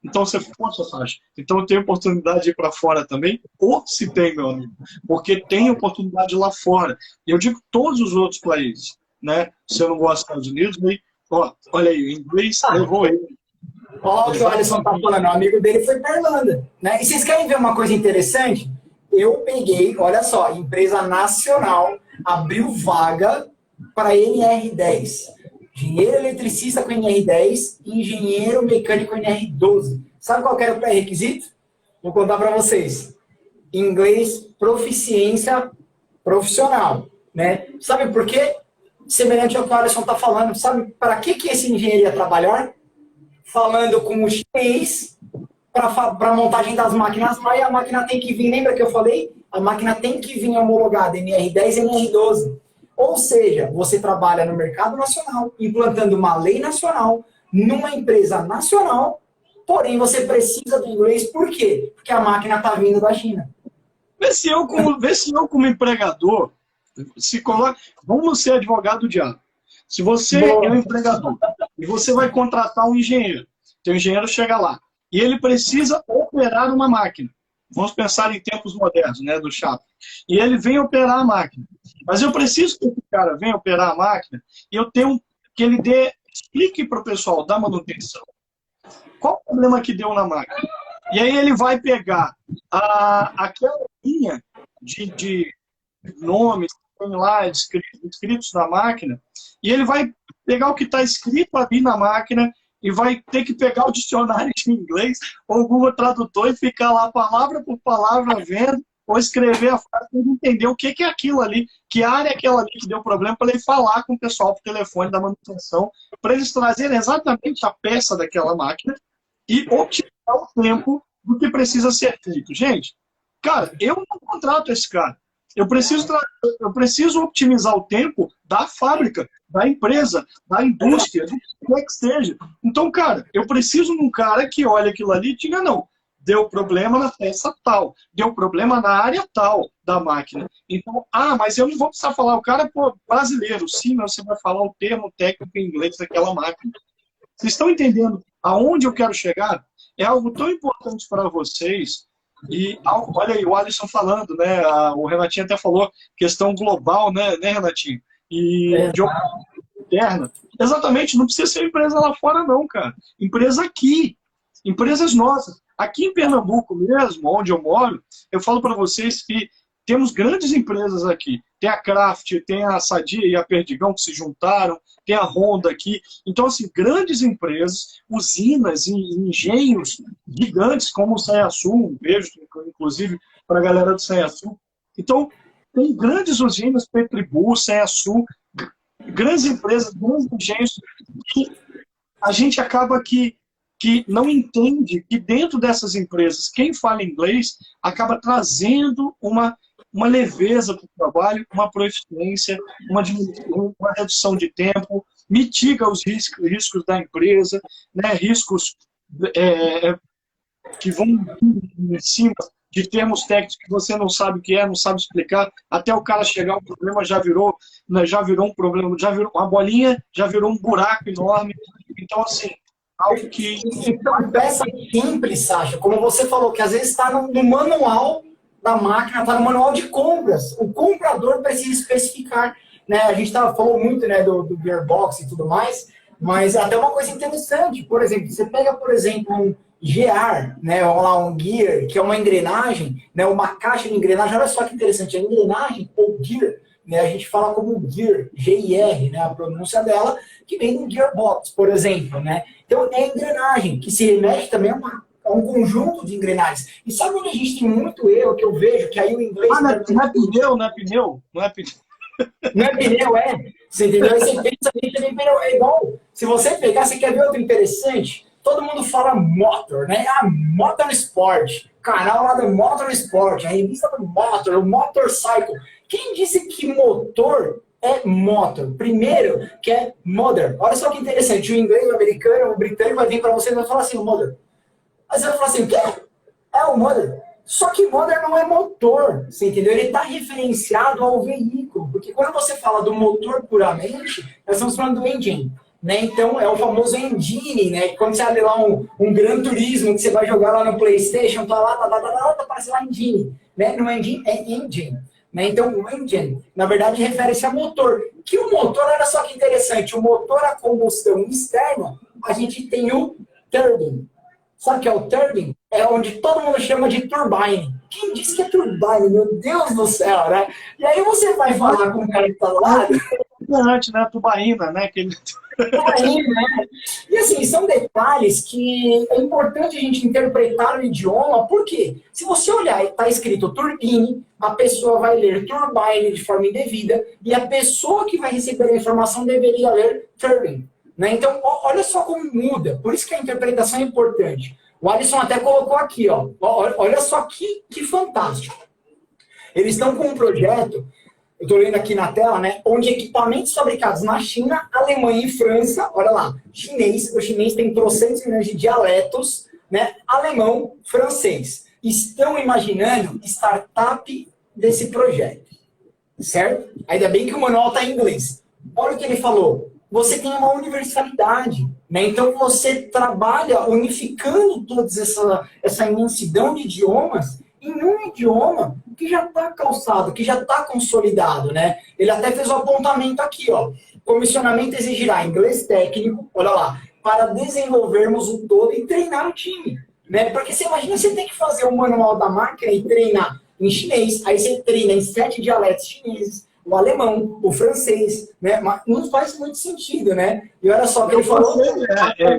Então você, poxa, Sasha, então eu tenho oportunidade de ir para fora também? Ou se tem, meu amigo, porque tem oportunidade lá fora. E eu digo todos os outros países, né? Se eu não gosto dos Estados Unidos, aí, ó, olha aí, o inglês levou ele. Olha o que o Alisson tá falando, o amigo dele foi para Irlanda, né? E vocês querem ver uma coisa interessante? Eu peguei, olha só, empresa nacional abriu vaga para NR10. Engenheiro eletricista com NR10 e engenheiro mecânico com NR12. Sabe qual era o pré-requisito? Vou contar para vocês. Inglês, proficiência profissional, né? Sabe por quê? Semelhante ao que o Alisson está falando. Sabe para que esse engenheiro ia trabalhar? Falando com o chinês para a montagem das máquinas lá, e a máquina tem que vir, lembra que eu falei? A máquina tem que vir homologada NR10 e NR12. Ou seja, você trabalha no mercado nacional, implantando uma lei nacional, numa empresa nacional, porém você precisa do inglês, por quê? Porque a máquina está vindo da China. Vê se eu, como empregador, vamos ser advogado do diabo. Se você é um empregador e você vai contratar um engenheiro, teu engenheiro chega lá e ele precisa operar uma máquina. Vamos pensar em tempos modernos, né, do Chapo. E ele vem operar a máquina. Mas eu preciso que o cara venha operar a máquina e eu tenho que ele explique para o pessoal da manutenção qual o problema que deu na máquina. E aí ele vai pegar aquela linha de nomes que tem lá escritos na máquina, e ele vai pegar o que está escrito ali na máquina e vai ter que pegar o dicionário de inglês ou o Google Tradutor e ficar lá palavra por palavra vendo, ou escrever a frase para ele entender o que é aquilo ali, que área é aquela ali que deu problema, para ele falar com o pessoal por telefone da manutenção, para eles trazerem exatamente a peça daquela máquina e otimizar o tempo do que precisa ser feito. Gente, cara, eu não contrato esse cara. Eu preciso otimizar o tempo da fábrica, da empresa, da indústria, do que quer que seja. Então, cara, eu preciso de um cara que olhe aquilo ali e diga, não, deu problema na peça tal, deu problema na área tal da máquina. Então, mas eu não vou precisar falar, o cara é brasileiro, sim, mas você vai falar o termo técnico em inglês daquela máquina. Vocês estão entendendo aonde eu quero chegar? É algo tão importante para vocês. E olha aí, o Alisson falando, né? O Renatinho até falou questão global, né, Renatinho? E de interna. Exatamente, não precisa ser empresa lá fora, não, cara. Empresa aqui. Empresas nossas. Aqui em Pernambuco mesmo, onde eu moro, eu falo para vocês que temos grandes empresas aqui. Tem a Kraft, tem a Sadia e a Perdigão que se juntaram, tem a Honda aqui. Então, assim, grandes empresas, usinas e engenhos gigantes, como o Sanhaçu, um beijo, inclusive, para a galera do Sanhaçu. Então, tem grandes usinas, Petribu, Sanhaçu, grandes empresas, grandes engenhos, que a gente acaba que não entende que dentro dessas empresas, quem fala inglês acaba trazendo uma leveza para o trabalho, uma proficiência, uma redução de tempo, mitiga os riscos da empresa, né, riscos que vão em cima de termos técnicos que você não sabe o que é, não sabe explicar, até o cara chegar, o problema já virou um problema, já virou uma bolinha, já virou um buraco enorme. Então, assim, algo que... Então, peça simples, Sasha, como você falou, que às vezes está no manual da máquina, está no manual de compras. O comprador precisa especificar, né? A gente falou muito, né, do gearbox e tudo mais, mas até uma coisa interessante, por exemplo, você pega, por exemplo, um gear, né, um gear, que é uma engrenagem, né, uma caixa de engrenagem, olha só que interessante, a engrenagem ou gear, né, a gente fala como gear, G-I-R, né, a pronúncia dela, que vem do gearbox, por exemplo, né? Então, é a engrenagem, que se remete também a um conjunto de engrenagens. E sabe onde a gente tem muito erro, que eu vejo, que aí o inglês... não é pneu, não é pneu? Não é pneu. Não é pneu, é. Você entendeu? Aí você pensa, é igual, se você pegar, você quer ver outro interessante? Todo mundo fala motor, né? Ah, Motorsport, canal lá do Motorsport, a revista do Motor, o Motorcycle. Quem disse que motor é motor? Primeiro, que é mother. Olha só que interessante, o inglês, o americano, o britânico vai vir para você e vai falar assim, mother. Aí você vai falar assim, o quê? É o mother. Só que mother não é motor, você entendeu? Ele está referenciado ao veículo, porque quando você fala do motor puramente, nós estamos falando do engine, né? Então é o famoso engine, né? Quando você abre lá um Gran Turismo, que você vai jogar lá no PlayStation, tá lá, aparece lá engine, né? No engine é engine, né? Então o engine, na verdade, refere-se a motor. Que o motor, olha só que interessante, o motor a combustão externa, a gente tem o turbine. Sabe o que é o turbine? É onde todo mundo chama de turbine. Quem disse que é turbine? Meu Deus do céu, né? E aí você vai falar com o cara que tá do lado... Antes, né? Tubaína, né? Aquele... Tubaína, né? E assim, são detalhes que é importante a gente interpretar o idioma, porque se você olhar e está escrito turbine, a pessoa vai ler turbine de forma indevida, e a pessoa que vai receber a informação deveria ler turbine. Né? Então, olha só como muda. Por isso que a interpretação é importante. O Alisson até colocou aqui, ó. Olha só que fantástico. Eles estão com um projeto, eu estou lendo aqui na tela, né? Onde equipamentos fabricados na China, Alemanha e França, olha lá, chinês, o chinês tem trocentos milhões de dialetos, né? Alemão, francês. Estão imaginando startup desse projeto, certo? Ainda bem que o manual está em inglês. Olha o que ele falou. Você tem uma universalidade, né? Então você trabalha unificando toda essa imensidão de idiomas em um idioma que já está calçado, que já está consolidado, né? Ele até fez o apontamento aqui, ó. Comissionamento exigirá inglês técnico, olha lá, para desenvolvermos o todo e treinar o time, né? Porque você imagina, você tem que fazer o manual da máquina e treinar em chinês, aí você treina em 7 dialetos chineses, o alemão, o francês, né? Mas não faz muito sentido, né? E olha só o que ele falou.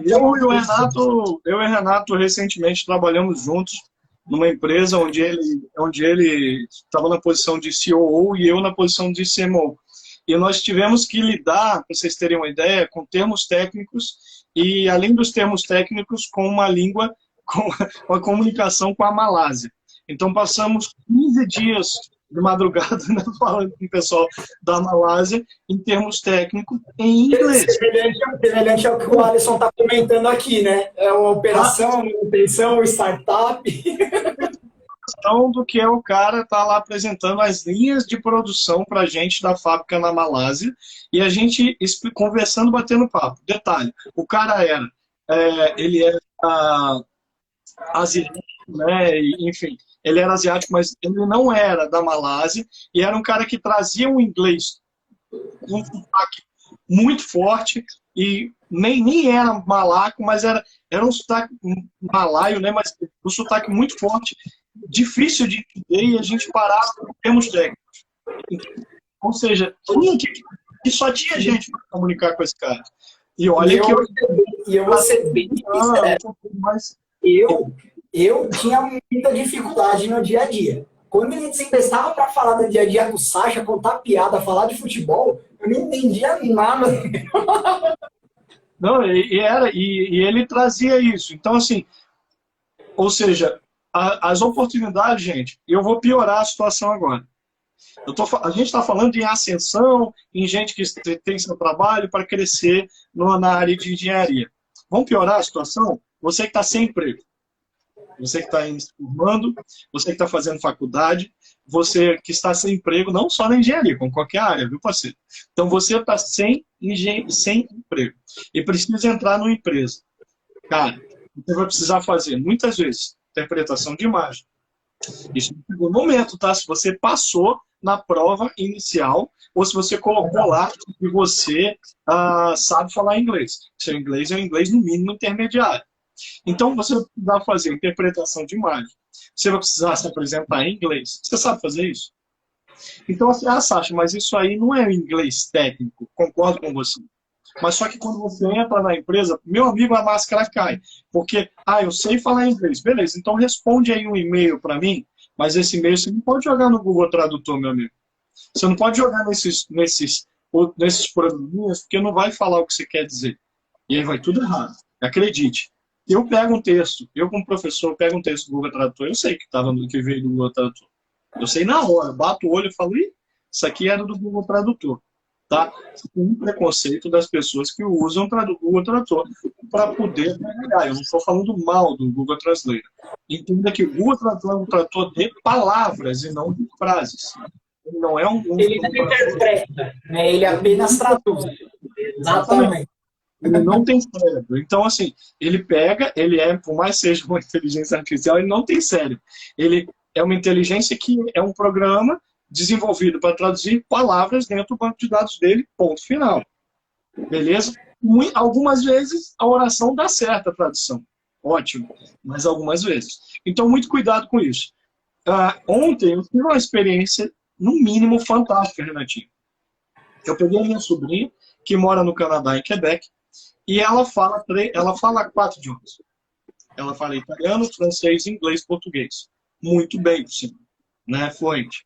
Eu e o Renato recentemente trabalhamos juntos numa empresa onde ele estava na posição de COO e eu na posição de CMO. E nós tivemos que lidar, para vocês terem uma ideia, com termos técnicos e, além dos termos técnicos, com uma língua, com uma comunicação com a Malásia. Então, passamos 15 dias de madrugada, né, falando com o pessoal da Malásia em termos técnicos em inglês. Semelhante ao que o Alisson está comentando aqui, né? É uma operação, manutenção, startup. Do que é o cara tá lá apresentando as linhas de produção para a gente da fábrica na Malásia e a gente conversando, batendo papo. Detalhe, o cara ele era asiático, né? Enfim, ele era asiático, mas ele não era da Malásia e era um cara que trazia um inglês com um sotaque muito forte e nem era malaco, mas era um sotaque malaio, né? Mas um sotaque muito forte, difícil de entender e a gente parava com termos técnicos. Ou seja, só tinha gente para comunicar com esse cara. E olha eu vou ser bem sincero, eu tinha muita dificuldade no dia a dia. Quando ele se empestava para falar do dia a dia com o Sacha, contar piada, falar de futebol, eu não entendia nada. Não, e ele trazia isso. Então, assim, ou seja, as oportunidades, gente, eu vou piorar a situação agora. A gente está falando em ascensão, em gente que tem seu trabalho para crescer na área de engenharia. Vamos piorar a situação? Você que está sem emprego, você que está se formando, você que está fazendo faculdade, você que está sem emprego, não só na engenharia, como qualquer área, viu, parceiro? Então você está sem emprego e precisa entrar numa empresa. Cara, você vai precisar fazer, muitas vezes, interpretação de imagem. Isso no momento, tá? Se você passou na prova inicial ou se você colocou lá que você sabe falar inglês. Seu inglês é um inglês, no mínimo, intermediário. Então, você vai precisar fazer interpretação de imagem. Você vai precisar se apresentar em inglês. Você sabe fazer isso? Então, assim, Sasha, mas isso aí não é o inglês técnico. Concordo com você. Mas só que quando você entra na empresa, meu amigo, a máscara cai. Porque, eu sei falar inglês. Beleza, então responde aí um e-mail para mim, mas esse e-mail você não pode jogar no Google Tradutor, meu amigo. Você não pode jogar nesses ou nesses programinhas, porque não vai falar o que você quer dizer. E aí vai tudo errado. Acredite. Eu pego um texto, eu como professor pego um texto do Google Tradutor, eu sei que veio do Google Tradutor. Eu sei na hora, bato o olho e falo, ih, isso aqui era do Google Tradutor. Tá? Tem um preconceito das pessoas que usam o Google Tradutor para poder trabalhar. Eu não estou falando mal do Google Translator. Entenda que o Google Tradutor é um tradutor de palavras e não de frases. Ele não é Ele não interpreta, né? Ele apenas traduz. Exatamente. Ele não tem cérebro. Então, assim, ele pega, por mais que seja uma inteligência artificial, ele não tem cérebro. Ele é uma inteligência que é um programa desenvolvido para traduzir palavras dentro do banco de dados dele, ponto final. Beleza? Algumas vezes a oração dá certo a tradução. Ótimo. Mas algumas vezes. Então, muito cuidado com isso. Ontem eu tive uma experiência, no mínimo, fantástica, Renatinho. Eu peguei a minha sobrinha, que mora no Canadá, em Quebec, e ela fala 4 idiomas. Ela fala italiano, francês, inglês, português. Muito bem, por cima. Né? Fluente.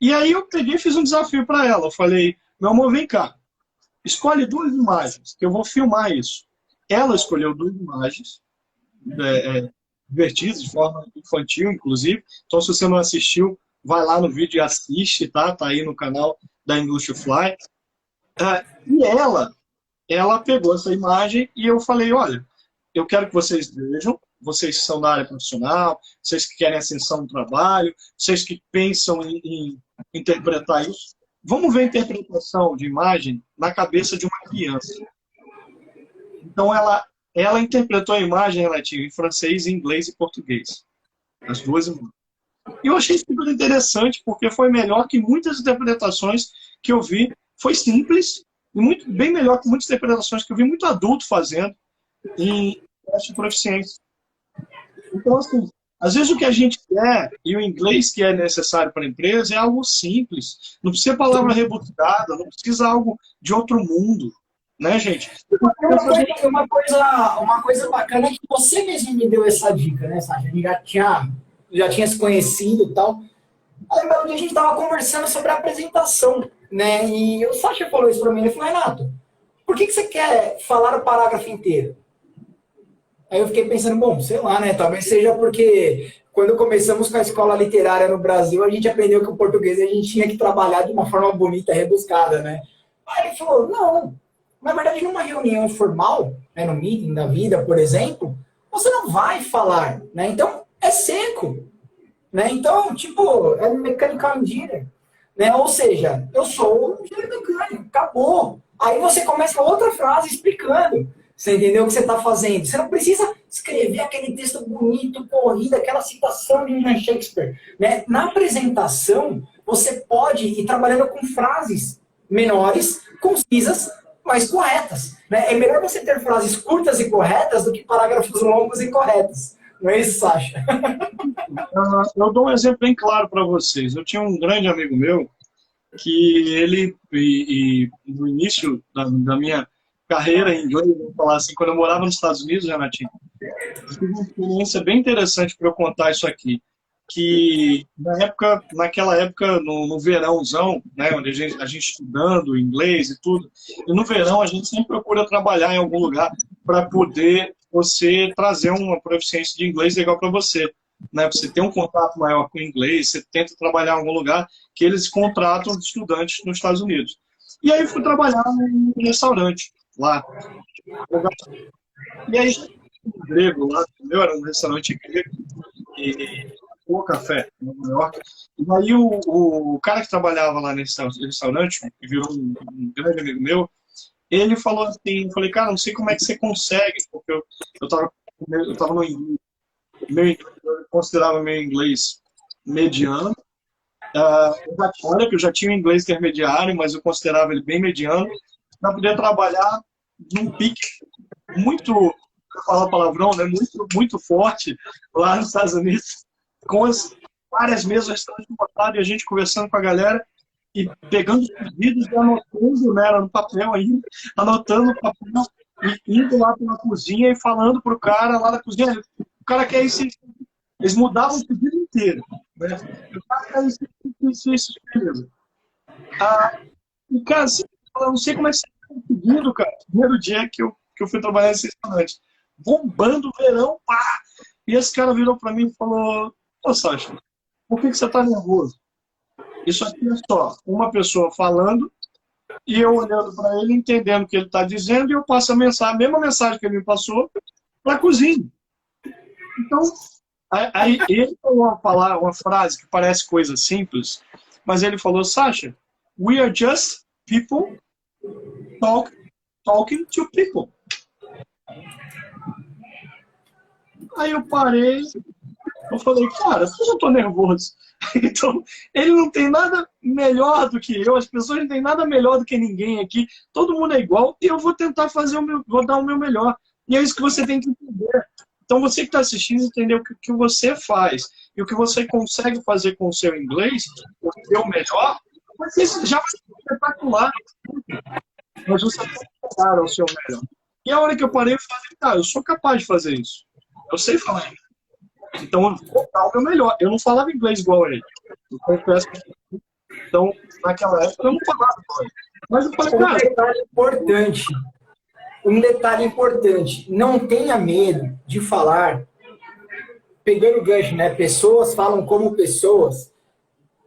E aí eu peguei e fiz um desafio para ela. Eu falei, meu amor, vem cá. Escolhe 2 imagens, que eu vou filmar isso. Ela escolheu 2 imagens, divertidas, de forma infantil, inclusive. Então, se você não assistiu, vai lá no vídeo e assiste, tá? Tá aí no canal da English Fly. E ela pegou essa imagem e eu falei, olha, eu quero que vocês vejam, vocês que são da área profissional, vocês que querem ascensão no trabalho, vocês que pensam em interpretar isso, vamos ver a interpretação de imagem na cabeça de uma criança. Então, ela interpretou a imagem relativa em francês, inglês e português. As 2 imagens. E eu achei super interessante, porque foi melhor que muitas interpretações que eu vi. Foi simples, e bem melhor que muitas interpretações que eu vi muito adulto fazendo em teste de proficiência. Então, assim, às vezes o que a gente quer, e o inglês que é necessário para a empresa, é algo simples. Não precisa palavra rebuscada, não precisa algo de outro mundo. Né, gente? Uma coisa bacana é que você mesmo me deu essa dica, né, Sasha? A gente já tinha se conhecido e tal. Aí, a gente estava conversando sobre a apresentação, né? E o Sasha falou isso para mim. Ele falou, Renato, por que você quer falar o parágrafo inteiro? Aí eu fiquei pensando, bom, sei lá, né? Talvez seja porque quando começamos com a escola literária no Brasil, a gente aprendeu que o português a gente tinha que trabalhar de uma forma bonita, rebuscada, né? Aí ele falou, não, na verdade, numa reunião formal, né, no meeting da vida, por exemplo, você não vai falar, né? Então, é seco, né? Então, tipo, é mechanical engineer, né? Ou seja, eu sou um engenheiro mecânico, acabou. Aí você começa outra frase explicando. Você entendeu o que você está fazendo? Você não precisa escrever aquele texto bonito, corrido, aquela citação de William Shakespeare. Né? Na apresentação, você pode ir trabalhando com frases menores, concisas, mas corretas. Né? É melhor você ter frases curtas e corretas do que parágrafos longos e corretos. Não é isso, Sasha? Eu dou um exemplo bem claro para vocês. Eu tinha um grande amigo meu que ele, no início da minha carreira em inglês, vou falar assim, quando eu morava nos Estados Unidos, Renatinho, eu tive uma experiência bem interessante para eu contar isso aqui. Que naquela época, no verãozão, né, onde a gente estudando inglês e tudo, e no verão a gente sempre procura trabalhar em algum lugar para poder você trazer uma proficiência de inglês legal para você. Né, você ter um contato maior com o inglês, você tenta trabalhar em algum lugar que eles contratam estudantes nos Estados Unidos. E aí eu fui trabalhar num restaurante lá. E aí, um grego lá, entendeu? Era um restaurante grego, e o café, em Nova York. E aí o cara que trabalhava lá nesse restaurante, que virou um grande amigo meu, ele falou assim, eu falei, cara, não sei como é que você consegue, porque eu tava no inglês, eu considerava meu inglês mediano. Olha que eu já tinha um inglês intermediário, mas eu considerava ele bem mediano, para poder trabalhar num pique muito, para falar palavrão, né, muito forte lá nos Estados Unidos, com várias mesas, restaurante lotado, e a gente conversando com a galera e pegando os pedidos e anotando, né, no papel ainda, anotando no papel e indo lá pela cozinha e falando pro cara lá da cozinha, o cara quer isso, eles mudavam o pedido inteiro, né? O cara quer isso, beleza. E cara, assim, eu não sei como é que você está conseguindo, cara. Primeiro dia que eu fui trabalhar nesse restaurante. Bombando o verão, pá! E esse cara virou para mim e falou, ô Sasha, por que você está nervoso? Isso aqui é só uma pessoa falando e eu olhando para ele, entendendo o que ele está dizendo, e eu passo a mesma mensagem que ele me passou, para a cozinha. Então, aí ele falou uma frase que parece coisa simples, mas ele falou, Sasha, we are just people talking to people. Aí eu parei, eu falei, cara, eu não tô nervoso. Então, ele não tem nada melhor do que eu, as pessoas não têm nada melhor do que ninguém aqui, todo mundo é igual, e eu vou tentar fazer vou dar o meu melhor. E é isso que você tem que entender. Então, você que está assistindo, entendeu o que você faz e o que você consegue fazer com o seu inglês, o seu melhor, você já vai ser espetacular. Mas você tem que chegar ao seu melhor. E a hora que eu parei, eu falei, cara, eu sou capaz de fazer isso. Eu sei falar isso. Então, eu vou dar o meu melhor. Eu não falava inglês igual a ele. Então, naquela época, eu não falava igual a ele. Mas eu falei, cara... Um detalhe importante. Não tenha medo de falar, pegando o gancho, né? Pessoas falam como pessoas.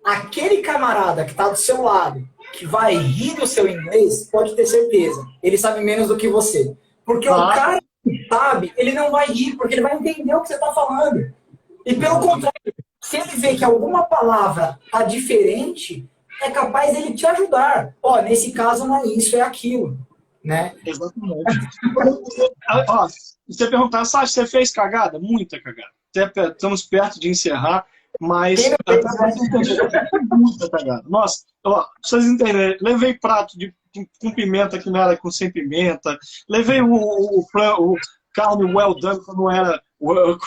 Aquele camarada que está do seu lado, que vai rir do seu inglês, pode ter certeza. Ele sabe menos do que você. Porque o cara que sabe, ele não vai rir, porque ele vai entender o que você está falando. E pelo contrário, se ele vê que alguma palavra está diferente, é capaz dele te ajudar. Ó, nesse caso não é isso, é aquilo. Né? Exatamente. Ó, você perguntar, Sasha, você fez cagada? Muita cagada. Estamos perto de encerrar, mas muita cagada. Nossa, ó, vocês entenderem, levei prato com pimenta que não era com sem pimenta, levei o carne well done quando era well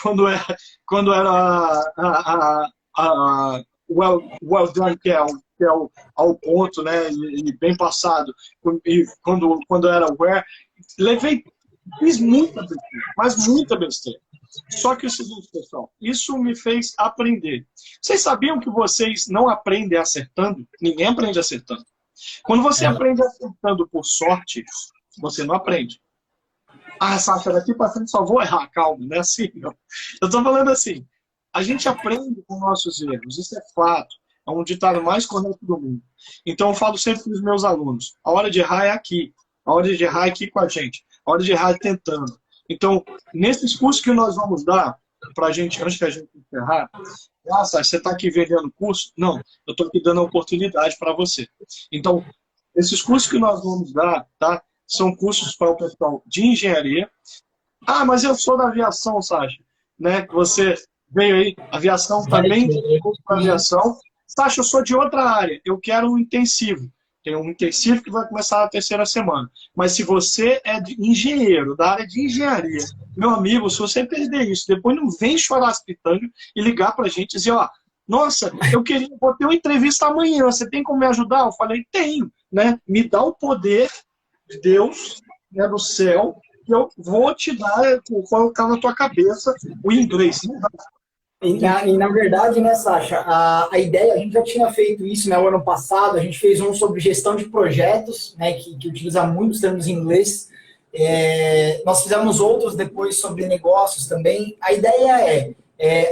done, que é ao ponto, né, e bem passado, e quando era where, fiz muita besteira, mas muita besteira. Só que o seguinte, pessoal, isso me fez aprender. Vocês sabiam que vocês não aprendem acertando? Ninguém aprende acertando. Quando você aprende acertando por sorte, você não aprende. Ah, Sasha, daqui para frente só vou errar, calma, não é assim, não. Eu tô falando assim, a gente aprende com nossos erros, isso é fato. É um ditado mais correto do mundo. Então eu falo sempre para os meus alunos, a hora de errar é aqui. A hora de errar é aqui com a gente. A hora de errar é tentando. Então, nesses cursos que nós vamos dar para a gente, antes que a gente encerrar, você está aqui vendendo curso? Não, eu estou aqui dando a oportunidade para você. Então, esses cursos que nós vamos dar, tá, são cursos para o pessoal de engenharia. Ah, mas eu sou da aviação, Sasha. Né? Você veio aí, aviação também, curso para aviação. Sasha, eu sou de outra área, eu quero um intensivo. Tem um intensivo que vai começar na terceira semana. Mas se você é engenheiro, da área de engenharia, meu amigo, se você perder isso, depois não vem chorar as pitangas e ligar pra gente e dizer, ó, nossa, vou ter uma entrevista amanhã, você tem como me ajudar? Eu falei, tenho, né? Me dá o poder de Deus, né, do céu, que eu vou te dar, colocar na tua cabeça o inglês. Não dá. E na verdade, né, Sasha, a ideia, a gente já tinha feito isso, né, o ano passado, a gente fez um sobre gestão de projetos, né, que utiliza muitos termos em inglês. Nós fizemos outros depois sobre negócios também. A ideia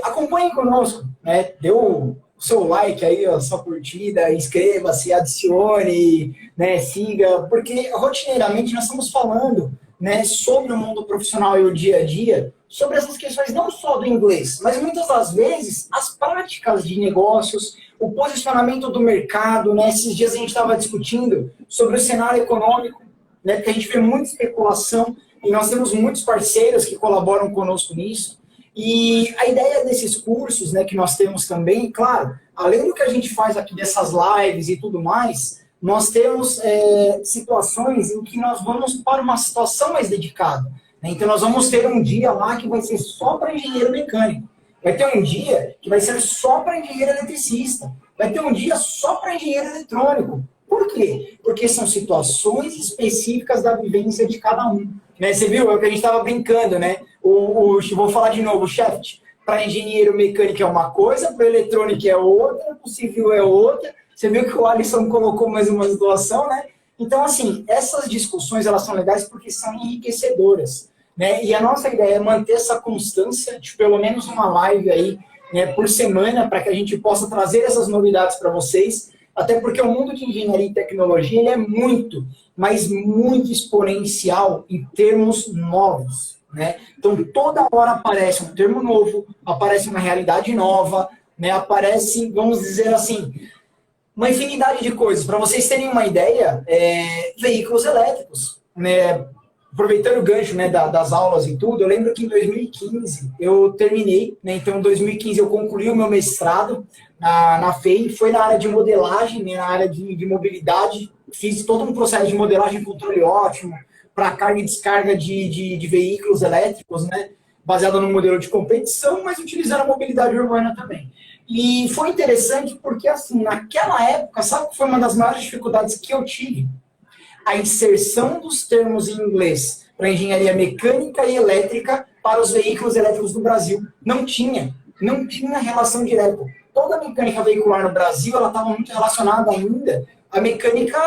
acompanhe conosco, né, dê o seu like aí, a sua curtida, inscreva-se, adicione, né, siga, porque rotineiramente nós estamos falando, né, sobre o mundo profissional e o dia a dia, sobre essas questões não só do inglês, mas muitas das vezes as práticas de negócios, o posicionamento do mercado, né? Esses dias a gente estava discutindo sobre o cenário econômico, né? Porque a gente vê muita especulação e nós temos muitos parceiros que colaboram conosco nisso. E a ideia desses cursos, né, que nós temos também, claro, além do que a gente faz aqui dessas lives e tudo mais, nós temos situações em que nós vamos para uma situação mais dedicada. Então, nós vamos ter um dia lá que vai ser só para engenheiro mecânico. Vai ter um dia que vai ser só para engenheiro eletricista. Vai ter um dia só para engenheiro eletrônico. Por quê? Porque são situações específicas da vivência de cada um. Né? Você viu? É o que a gente estava brincando, né? Vou falar de novo, o shaft. Para engenheiro mecânico é uma coisa, para eletrônico é outra, para o civil é outra. Você viu que o Alisson colocou mais uma situação, né? Então, assim, essas discussões, elas são legais porque são enriquecedoras, né? E a nossa ideia é manter essa constância de pelo menos uma live aí, né, por semana, para que a gente possa trazer essas novidades para vocês, até porque o mundo de engenharia e tecnologia, ele é muito, mas muito exponencial em termos novos, né? Então, toda hora aparece um termo novo, aparece uma realidade nova, né? Aparece, vamos dizer assim, uma infinidade de coisas. Para vocês terem uma ideia, veículos elétricos, né? Aproveitando o gancho, né, das aulas e tudo, eu lembro que em 2015 eu terminei, né, então em 2015 eu concluí o meu mestrado na FEI, foi na área de modelagem, né, na área de mobilidade, fiz todo um processo de modelagem, controle ótimo, para carga e descarga de veículos elétricos, né, baseado no modelo de competição, mas utilizando a mobilidade urbana também. E foi interessante porque, assim, naquela época, sabe que foi uma das maiores dificuldades que eu tive? A inserção dos termos em inglês para engenharia mecânica e elétrica para os veículos elétricos do Brasil. Não tinha relação direta. Toda a mecânica veicular no Brasil, ela estava muito relacionada ainda à mecânica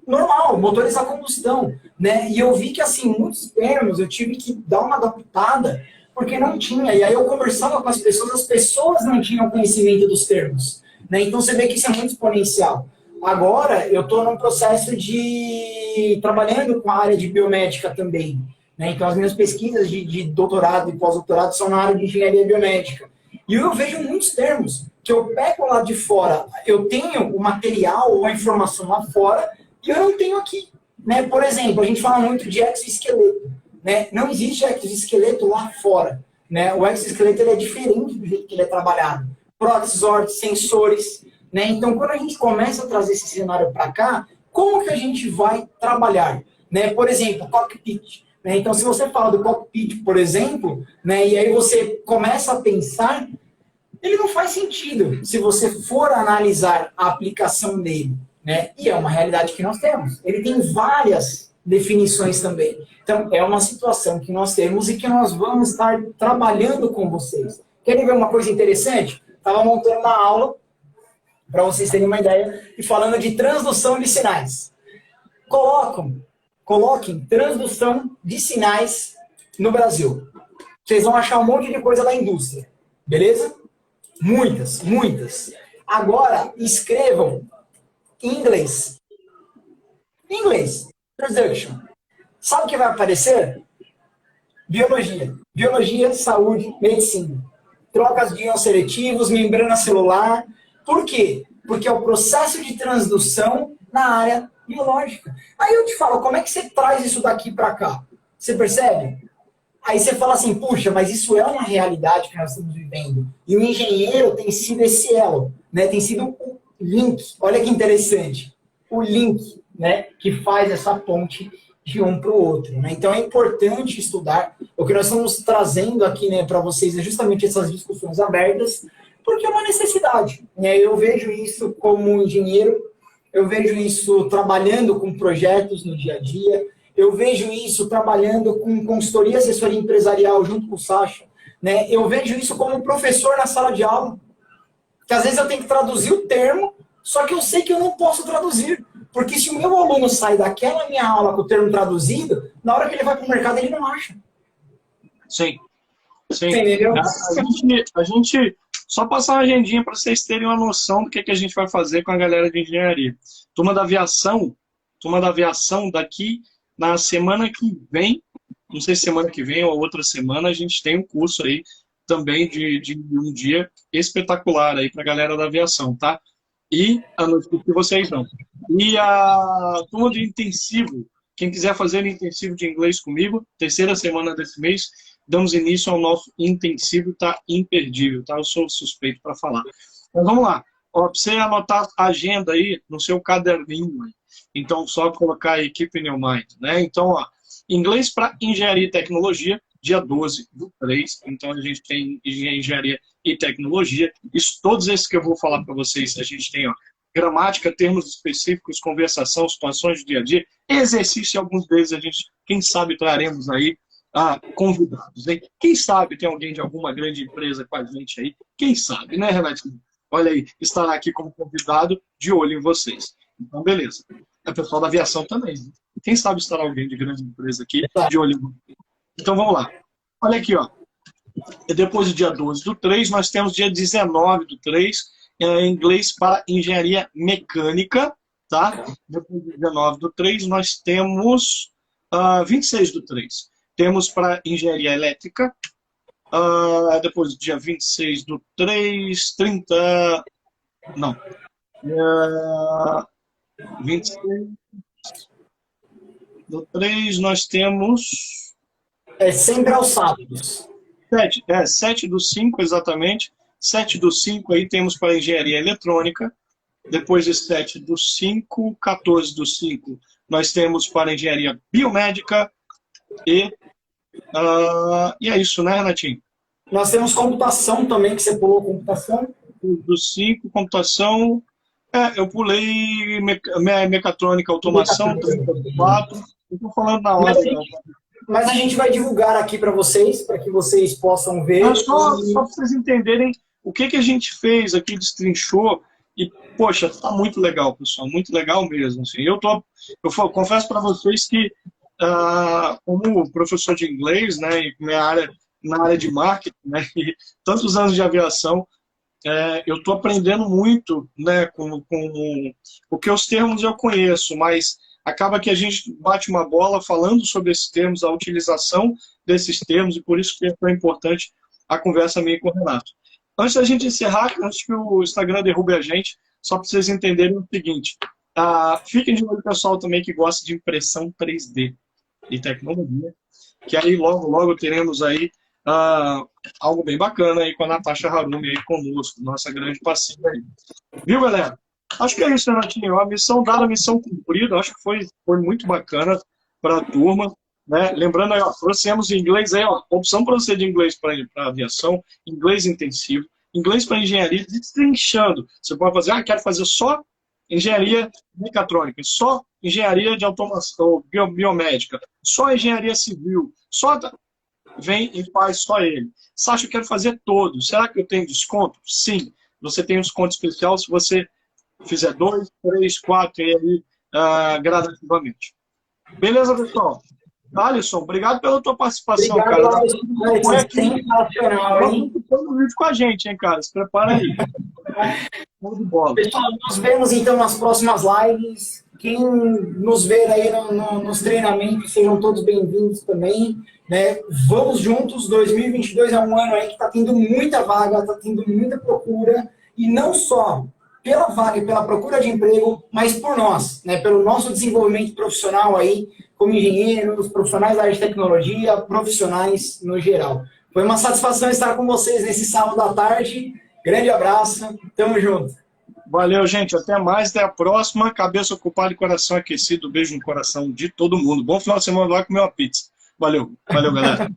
normal, motores a combustão, né? E eu vi que, assim, muitos termos eu tive que dar uma adaptada, porque não tinha. E aí eu conversava com as pessoas não tinham conhecimento dos termos, né? Então você vê que isso é muito exponencial. Agora, eu estou num processo de trabalhando com a área de biomédica também, né? Então, as minhas pesquisas de doutorado e pós-doutorado são na área de engenharia biomédica. E eu vejo muitos termos que eu pego lá de fora, eu tenho o material ou a informação lá fora que eu não tenho aqui, né? Por exemplo, a gente fala muito de exoesqueleto, né? Não existe exoesqueleto lá fora, né? O exoesqueleto ele é diferente do jeito que ele é trabalhado. Próteses, órteses, sensores, né? Então, quando a gente começa a trazer esse cenário para cá, como que a gente vai trabalhar? Né? Por exemplo, cockpit. Né? Então, se você fala do cockpit, por exemplo, né, e aí você começa a pensar, ele não faz sentido se você for analisar a aplicação dele. Né? E é uma realidade que nós temos. Ele tem várias definições também. Então, é uma situação que nós temos e que nós vamos estar trabalhando com vocês. Querem ver uma coisa interessante? Estava montando uma aula para vocês terem uma ideia, e falando de transdução de sinais. Coloquem transdução de sinais no Brasil. Vocês vão achar um monte de coisa da indústria. Beleza? Muitas, muitas. Agora, escrevam em inglês. Em inglês. Transduction. Sabe o que vai aparecer? Biologia. Biologia, saúde, medicina. Trocas de íons seletivos, membrana celular. Por quê? Porque é o processo de transdução na área biológica. Aí eu te falo, como é que você traz isso daqui para cá? Você percebe? Aí você fala assim, puxa, mas isso é uma realidade que nós estamos vivendo. E o engenheiro tem sido esse elo, né? Tem sido o link. Olha que interessante. O link, né? Que faz essa ponte de um para o outro. Né? Então é importante estudar. O que nós estamos trazendo aqui, né, para vocês é justamente essas discussões abertas, porque é uma necessidade. Né? Eu vejo isso como engenheiro, eu vejo isso trabalhando com projetos no dia a dia, eu vejo isso trabalhando com consultoria e assessoria empresarial junto com o Sacha, né? Eu vejo isso como professor na sala de aula, que às vezes eu tenho que traduzir o termo, só que eu sei que eu não posso traduzir, porque se o meu aluno sai daquela minha aula com o termo traduzido, na hora que ele vai para o mercado ele não acha. Sim. Sim. Entendeu? A gente só passar uma agendinha para vocês terem uma noção do que a gente vai fazer com a galera de engenharia. Turma da aviação daqui na semana que vem, não sei se semana que vem ou outra semana, a gente tem um curso aí também de um dia espetacular aí para a galera da aviação, tá? E a notícia que vocês não. E a turma de intensivo, quem quiser fazer o intensivo de inglês comigo, terceira semana desse mês, damos início ao nosso intensivo, tá imperdível, tá? Eu sou suspeito para falar. Então vamos lá. Para você anotar a agenda aí no seu caderninho. Então, só colocar a equipe in your mind, né? Então, ó, inglês para engenharia e tecnologia, dia 12/3. Então, a gente tem engenharia e tecnologia. Isso, todos esses que eu vou falar para vocês, a gente tem, ó, gramática, termos específicos, conversação, situações do dia a dia, exercício, alguns deles a gente, quem sabe, traremos aí convidados, hein? Quem sabe tem alguém de alguma grande empresa com a gente aí? Quem sabe, né, Renatinho? Olha aí, estará aqui como convidado, de olho em vocês. Então, beleza. É pessoal da aviação também. Né? Quem sabe estará alguém de grande empresa aqui de olho. Então vamos lá. Olha aqui, ó. Depois do dia 12/3, nós temos dia 19/3, em inglês para engenharia mecânica, tá? Depois do 19/3, nós temos 26/3. Temos para engenharia elétrica. Depois do dia 26/3, 30... Não. 26/3, nós temos... É sempre aos sábados. 7/5, exatamente. 7/5 aí temos para engenharia eletrônica. Depois de 7/5, 14/5, nós temos para engenharia biomédica. E é isso, né, Renatinho? Nós temos computação também, que você pulou computação. Do 5, computação. Eu pulei mecatrônica, automação, 4. Estou falando na hora. Mas a gente vai divulgar aqui para vocês, para que vocês possam ver. Só para vocês entenderem o que a gente fez aqui, destrinchou. E, poxa, tá muito legal, pessoal. Muito legal mesmo. Assim. Eu confesso para vocês que, como professor de inglês, né, e na área de marketing, né, e tantos anos de aviação, eu estou aprendendo muito, né, porque os termos eu conheço, mas acaba que a gente bate uma bola falando sobre esses termos, a utilização desses termos, e por isso que é tão importante a conversa minha com o Renato. Antes da gente encerrar, antes que o Instagram derrube a gente, só para vocês entenderem o seguinte, fiquem de olho, pessoal, também que gosta de impressão 3D e tecnologia, que aí logo teremos aí algo bem bacana aí com a Natasha Harumi aí conosco, nossa grande parceira aí. Viu, galera? Acho que é isso, Renatinho. A missão dada, a missão cumprida. Acho que foi muito bacana para a turma. Né? Lembrando aí, trouxemos em inglês aí, opção para você de inglês para aviação, inglês intensivo, inglês para engenharia, destrinchando. Você pode fazer, quero fazer só engenharia mecatrônica, só engenharia de automação, biomédica, só engenharia civil, vem e faz só ele. Sasha, eu quero fazer todos. Será que eu tenho desconto? Sim. Você tem um desconto especial se você fizer 2, 3, 4 e aí gradativamente. Beleza, pessoal? Alisson, obrigado pela tua participação, obrigado, cara. Foi sensacional, hein? Vamos vídeo com a gente, hein, cara? Se prepara aí. De bola. Pessoal, nos vemos então nas próximas lives. Quem nos ver aí nos treinamentos, sejam todos bem-vindos também. Né? Vamos juntos, 2022 é um ano aí que está tendo muita vaga, está tendo muita procura, e não só pela vaga e pela procura de emprego, mas por nós, né? Pelo nosso desenvolvimento profissional aí, como engenheiros, profissionais da área de tecnologia, profissionais no geral. Foi uma satisfação estar com vocês nesse sábado à tarde. Grande abraço, tamo junto. Valeu, gente. Até mais, até a próxima. Cabeça ocupada e coração aquecido. Beijo no coração de todo mundo. Bom final de semana, vai comer uma pizza. Valeu, galera.